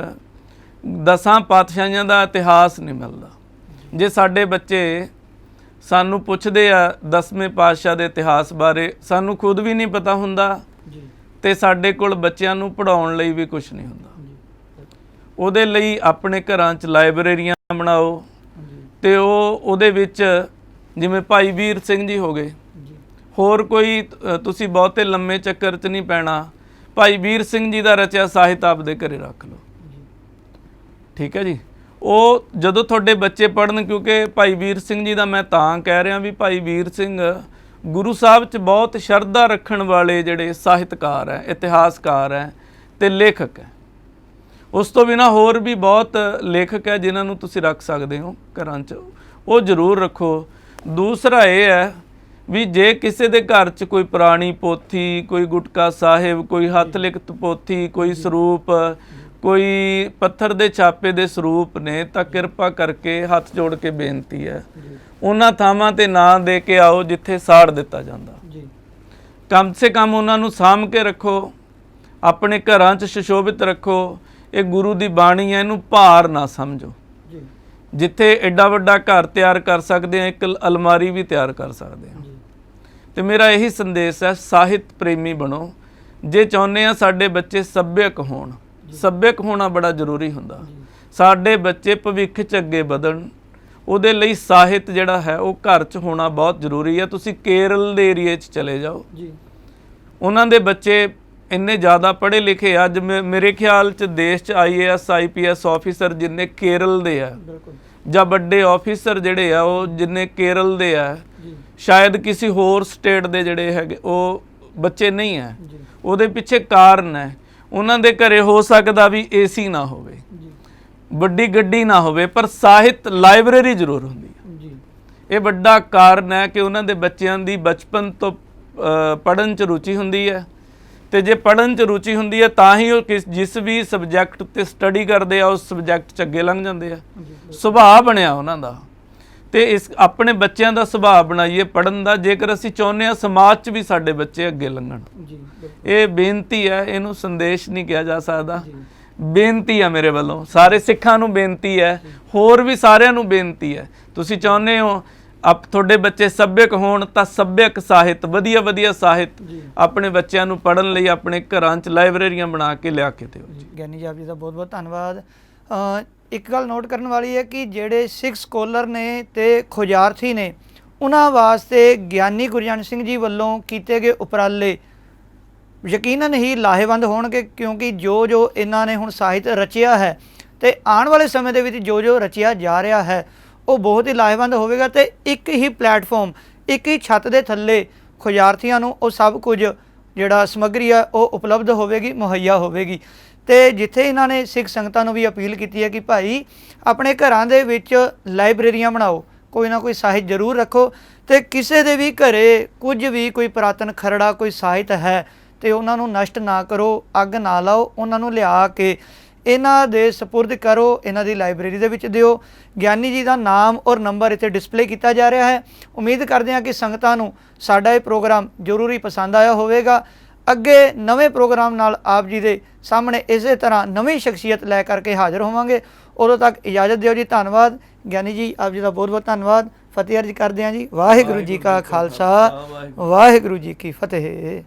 10 ਪਾਤਸ਼ਾਹੀਆਂ ਦਾ ਇਤਿਹਾਸ ਨਹੀਂ ਮਿਲਦਾ। ਜੇ ਸਾਡੇ ਬੱਚੇ ਸਾਨੂੰ ਪੁੱਛਦੇ ਆ 10ਵੇਂ ਪਾਤਸ਼ਾਹ ਦੇ ਇਤਿਹਾਸ ਬਾਰੇ, ਸਾਨੂੰ ਖੁਦ ਵੀ ਨਹੀਂ ਪਤਾ ਹੁੰਦਾ, ਤੇ ਸਾਡੇ ਕੋਲ ਬੱਚਿਆਂ ਨੂੰ ਪੜ੍ਹਾਉਣ ਲਈ ਵੀ ਕੁਝ ਨਹੀਂ ਹੁੰਦਾ। ਉਹਦੇ ਲਈ ਆਪਣੇ ਘਰਾਂ 'ਚ ਲਾਇਬ੍ਰੇਰੀਆਂ ਬਣਾਓ, ਤੇ ਉਹਦੇ ਵਿੱਚ ਜਿਵੇਂ ਭਾਈ ਵੀਰ ਸਿੰਘ ਜੀ ਹੋ ਗਏ, ਹੋਰ ਕੋਈ ਤੁਸੀਂ ਬਹੁਤੇ ਲੰਮੇ ਚੱਕਰ 'ਚ ਨਹੀਂ ਪੈਣਾ, ਭਾਈ ਵੀਰ ਸਿੰਘ ਜੀ ਦਾ ਰਚਿਆ ਸਾਹਿਤ ਆਪਦੇ ਘਰੇ ਰੱਖ ਲਓ। ਠੀਕ ਹੈ ਜੀ। ਉਹ ਜਦੋਂ ਤੁਹਾਡੇ ਬੱਚੇ ਪੜ੍ਹਨ, ਕਿਉਂਕਿ ਭਾਈ ਵੀਰ ਸਿੰਘ ਜੀ ਦਾ ਮੈਂ ਤਾਂ ਕਹਿ ਰਿਹਾ ਵੀ ਭਾਈ ਵੀਰ ਸਿੰਘ ਗੁਰੂ ਸਾਹਿਬ 'ਚ ਬਹੁਤ ਸ਼ਰਧਾ ਰੱਖਣ ਵਾਲੇ ਜਿਹੜੇ ਸਾਹਿਤਕਾਰ ਹੈ, ਇਤਿਹਾਸਕਾਰ ਹੈ ਤੇ ਲੇਖਕ ਹੈ। ਉਸ ਤੋਂ ਬਿਨਾਂ ਹੋਰ ਵੀ ਬਹੁਤ ਲੇਖਕ ਹੈ ਜਿਨ੍ਹਾਂ ਨੂੰ ਤੁਸੀਂ ਰੱਖ ਸਕਦੇ ਹੋ ਘਰਾਂ 'ਚ, ਉਹ ਜ਼ਰੂਰ ਰੱਖੋ। ਦੂਸਰਾ ਇਹ ਹੈ ਵੀ ਜੇ ਕਿਸੇ ਦੇ ਘਰ 'ਚ ਕੋਈ ਪੁਰਾਣੀ ਪੋਥੀ, ਕੋਈ ਗੁਟਕਾ ਸਾਹਿਬ, ਕੋਈ ਹੱਥ ਲਿਖਤ ਪੋਥੀ, ਕੋਈ ਸਰੂਪ, ਕੋਈ ਪੱਥਰ ਦੇ ਛਾਪੇ ਦੇ ਸਰੂਪ ਨੇ ਤਾਂ ਕਿਰਪਾ ਕਰਕੇ ਹੱਥ ਜੋੜ ਕੇ ਬੇਨਤੀ ਹੈ ਉਹਨਾਂ ਥਾਵਾਂ ਤੇ ਨਾ ਦੇ ਕੇ ਆਓ ਜਿੱਥੇ ਸਾੜ ਦਿੱਤਾ ਜਾਂਦਾ ਜੀ ਕਮ ਸੇ ਕਮ ਉਹਨਾਂ ਨੂੰ ਸਾਂਭ ਕੇ ਰੱਖੋ, ਆਪਣੇ ਘਰਾਂ 'ਚ ਸੁਸ਼ੋਭਿਤ ਰੱਖੋ। ਇਹ ਗੁਰੂ ਦੀ ਬਾਣੀ ਹੈ, ਇਹਨੂੰ ਭਾਰ ਨਾ ਸਮਝੋ। ਜੀ ਜਿੱਥੇ ਐਡਾ ਵੱਡਾ ਘਰ ਤਿਆਰ ਕਰ ਸਕਦੇ ਆ, ਇੱਕ ਅਲਮਾਰੀ ਵੀ ਤਿਆਰ ਕਰ ਸਕਦੇ ਆ। ਤੇ ਮੇਰਾ ਇਹੀ ਸੰਦੇਸ਼ ਹੈ, ਸਾਹਿਤ ਪ੍ਰੇਮੀ ਬਣੋ। ਜੇ ਚਾਹੁੰਦੇ ਆ ਸਾਡੇ ਬੱਚੇ ਸੱਭਿਅਕ ਹੋਣ, ਸੱਭਿਅਕ ਹੋਣਾ ਬੜਾ ਜ਼ਰੂਰੀ ਹੁੰਦਾ। ਸਾਡੇ ਬੱਚੇ ਭਵਿੱਖ 'ਚ ਅੱਗੇ ਵਧਣ, ਉਹਦੇ ਲਈ ਸਾਹਿਤ ਜਿਹੜਾ ਹੈ ਉਹ ਘਰ 'ਚ ਹੋਣਾ ਬਹੁਤ ਜ਼ਰੂਰੀ ਹੈ। ਤੁਸੀਂ ਕੇਰਲ ਦੇ ਏਰੀਏ 'ਚ ਚਲੇ ਜਾਓ, ਉਹਨਾਂ ਦੇ ਬੱਚੇ ਇੰਨੇ ਜ਼ਿਆਦਾ ਪੜ੍ਹੇ ਲਿਖੇ ਅੱਜ ਮੇਰੇ ਖਿਆਲ 'ਚ ਦੇਸ਼ 'ਚ IAS IPS ਆਫਿਸਰ ਜਿੰਨੇ ਕੇਰਲ ਦੇ ਆ, ਜਾਂ ਵੱਡੇ ਆਫਿਸਰ ਜਿਹੜੇ ਆ ਉਹ ਜਿੰਨੇ ਕੇਰਲ ਦੇ ਆ, ਸ਼ਾਇਦ ਕਿਸੇ ਹੋਰ ਸਟੇਟ ਦੇ ਜਿਹੜੇ ਹੈਗੇ ਉਹ ਬੱਚੇ ਨਹੀਂ ਹੈ। ਉਹਦੇ ਪਿੱਛੇ ਕਾਰਨ ਹੈ, ਉਹਨਾਂ ਦੇ ਘਰੇ ਹੋ ਸਕਦਾ ਵੀ AC ਨਾ ਹੋਵੇ, ਵੱਡੀ ਗੱਡੀ ਨਾ ਹੋਵੇ, ਪਰ ਸਾਹਿਤ ਲਾਇਬ੍ਰੇਰੀ ਜ਼ਰੂਰ ਹੁੰਦੀ ਹੈ। ਇਹ ਵੱਡਾ ਕਾਰਨ ਹੈ ਕਿ ਉਹਨਾਂ ਦੇ ਬੱਚਿਆਂ ਦੀ ਬਚਪਨ ਤੋਂ ਪੜ੍ਹਨ 'ਚ ਰੁਚੀ ਹੁੰਦੀ ਹੈ। ਤੇ ਜੇ ਪੜ੍ਹਨ 'ਚ ਰੁਚੀ ਹੁੰਦੀ ਹੈ ਤਾਂ ਹੀ ਉਹ ਜਿਸ ਵੀ ਸਬਜੈਕਟ ਤੇ ਸਟੱਡੀ ਕਰਦੇ ਆ ਉਸ ਸਬਜੈਕਟ 'ਚ ਅੱਗੇ ਲੰਘ ਜਾਂਦੇ ਆ। ਸੁਭਾਅ ਬਣਿਆ ਉਹਨਾਂ ਦਾ। ਤੇ ਇਸ ਆਪਣੇ ਬੱਚਿਆਂ ਦਾ ਸੁਭਾਅ ਬਣਾਈਏ ਪੜ੍ਹਨ ਦਾ, ਜੇਕਰ ਅਸੀਂ ਚਾਹੁੰਦੇ ਹਾਂ ਸਮਾਜ 'ਚ ਵੀ ਸਾਡੇ ਬੱਚੇ ਅੱਗੇ ਲੰਘਣ। ਇਹ ਬੇਨਤੀ ਹੈ, ਇਹਨੂੰ ਸੰਦੇਸ਼ ਨਹੀਂ ਕਿਹਾ ਜਾ ਸਕਦਾ, ਬੇਨਤੀ ਹੈ ਮੇਰੇ ਵੱਲੋਂ। ਸਾਰੇ ਸਿੱਖਾਂ ਨੂੰ ਬੇਨਤੀ ਹੈ, ਹੋਰ ਵੀ ਸਾਰਿਆਂ ਨੂੰ ਬੇਨਤੀ ਹੈ। ਤੁਸੀਂ ਚਾਹੁੰਦੇ ਹੋ ਤੁਹਾਡੇ ਬੱਚੇ ਸੱਭਿਅਕ ਹੋਣ ਤਾਂ ਸੱਭਿਅਕ ਸਾਹਿਤ, ਵਧੀਆ ਵਧੀਆ ਸਾਹਿਤ ਆਪਣੇ ਬੱਚਿਆਂ ਨੂੰ ਪੜ੍ਹਨ ਲਈ ਆਪਣੇ ਘਰਾਂ 'ਚ ਲਾਇਬ੍ਰੇਰੀਆਂ ਬਣਾ ਕੇ ਲਿਆ ਕੇ ਦਿਓ। ਗਿਆਨੀ ਜੀ ਆਪ ਜੀ ਦਾ ਬਹੁਤ ਬਹੁਤ ਧੰਨਵਾਦ। ਇੱਕ ਗੱਲ ਨੋਟ ਕਰਨ ਵਾਲੀ ਹੈ ਕਿ ਜਿਹੜੇ ਸਿੱਖ ਸਕੋਲਰ ਨੇ ਤੇ ਖੋਜਾਰਥੀ ਨੇ, ਉਹਨਾਂ ਵਾਸਤੇ ਗਿਆਨੀ ਗੁਰਜੰਟ ਸਿੰਘ ਜੀ ਵੱਲੋਂ ਕੀਤੇ ਗਏ ਉਪਰਾਲੇ ਯਕੀਨਨ ਹੀ ਲਾਹੇਵੰਦ ਹੋਣਗੇ, ਕਿਉਂਕਿ ਜੋ ਜੋ ਇਹਨਾਂ ਨੇ ਹੁਣ ਸਾਹਿਤ ਰਚਿਆ ਹੈ ਤੇ ਆਉਣ ਵਾਲੇ ਸਮੇਂ ਦੇ ਵਿੱਚ ਜੋ ਜੋ ਰਚਿਆ ਜਾ ਰਿਹਾ ਹੈ ਉਹ ਬਹੁਤ ਹੀ ਲਾਹੇਵੰਦ ਹੋਵੇਗਾ। ਤੇ ਇੱਕ ਹੀ ਪਲੈਟਫਾਰਮ, ਇੱਕ ਹੀ ਛੱਤ ਦੇ ਥੱਲੇ ਖੋਜਾਰਥੀਆਂ ਨੂੰ ਉਹ ਸਭ ਕੁਝ ਜਿਹੜਾ ਸਮੱਗਰੀ ਆ ਉਹ ਉਪਲਬਧ ਹੋਵੇਗੀ, ਮੁਹੱਈਆ ਹੋਵੇਗੀ। ਤੇ ਜਿੱਥੇ ਇਹਨਾਂ ਨੇ ਸਿੱਖ ਸੰਗਤਾਂ ਨੂੰ ਵੀ ਅਪੀਲ ਕੀਤੀ ਹੈ ਕਿ ਭਾਈ ਆਪਣੇ ਘਰਾਂ ਦੇ ਵਿੱਚ ਲਾਇਬ੍ਰੇਰੀਆਂ ਬਣਾਓ, ਕੋਈ ਨਾ ਕੋਈ ਸਾਹਿਤ ਜ਼ਰੂਰ ਰੱਖੋ। ਤੇ ਕਿਸੇ ਦੇ ਵੀ ਘਰੇ ਕੁਝ ਵੀ ਕੋਈ ਪੁਰਾਤਨ ਖਰੜਾ ਕੋਈ ਸਾਹਿਤ ਹੈ ਤੇ ਉਹਨਾਂ ਨੂੰ ਨਸ਼ਟ ਨਾ ਕਰੋ, ਅੱਗ ਨਾ ਲਾਓ, ਉਹਨਾਂ ਨੂੰ ਲਿਆ ਕੇ ਇਹਨਾਂ ਦੇ ਸਪੁਰਦ ਕਰੋ, ਇਹਨਾਂ ਦੀ ਲਾਇਬ੍ਰੇਰੀ ਦੇ ਵਿੱਚ ਦਿਓ। ਗਿਆਨੀ ਜੀ ਦਾ ਨਾਮ ਔਰ ਨੰਬਰ ਇੱਥੇ ਡਿਸਪਲੇ ਕੀਤਾ ਜਾ ਰਿਹਾ ਹੈ। ਉਮੀਦ ਕਰਦੇ ਹਾਂ ਕਿ ਸੰਗਤਾਂ ਨੂੰ ਸਾਡਾ ਇਹ ਪ੍ਰੋਗਰਾਮ ਜ਼ਰੂਰ ਹੀ ਪਸੰਦ ਆਇਆ ਹੋਵੇਗਾ। ਅੱਗੇ ਨਵੇਂ ਪ੍ਰੋਗਰਾਮ ਨਾਲ ਆਪ ਜੀ ਦੇ ਸਾਹਮਣੇ ਇਸੇ ਤਰ੍ਹਾਂ ਨਵੀਂ ਸ਼ਖਸੀਅਤ ਲੈ ਕਰਕੇ ਹਾਜ਼ਰ ਹੋਵਾਂਗੇ। ਉਦੋਂ ਤੱਕ ਇਜਾਜ਼ਤ ਦਿਓ ਜੀ। ਧੰਨਵਾਦ ਗਿਆਨੀ ਜੀ, ਆਪ ਜੀ ਦਾ ਬਹੁਤ ਬਹੁਤ ਧੰਨਵਾਦ। ਫਤਿਹ ਅਰਜ਼ ਕਰਦੇ ਹਾਂ ਜੀ। ਵਾਹਿਗੁਰੂ ਜੀ ਕਾ ਖਾਲਸਾ, ਵਾਹਿਗੁਰੂ ਜੀ ਕੀ ਫਤਿਹ।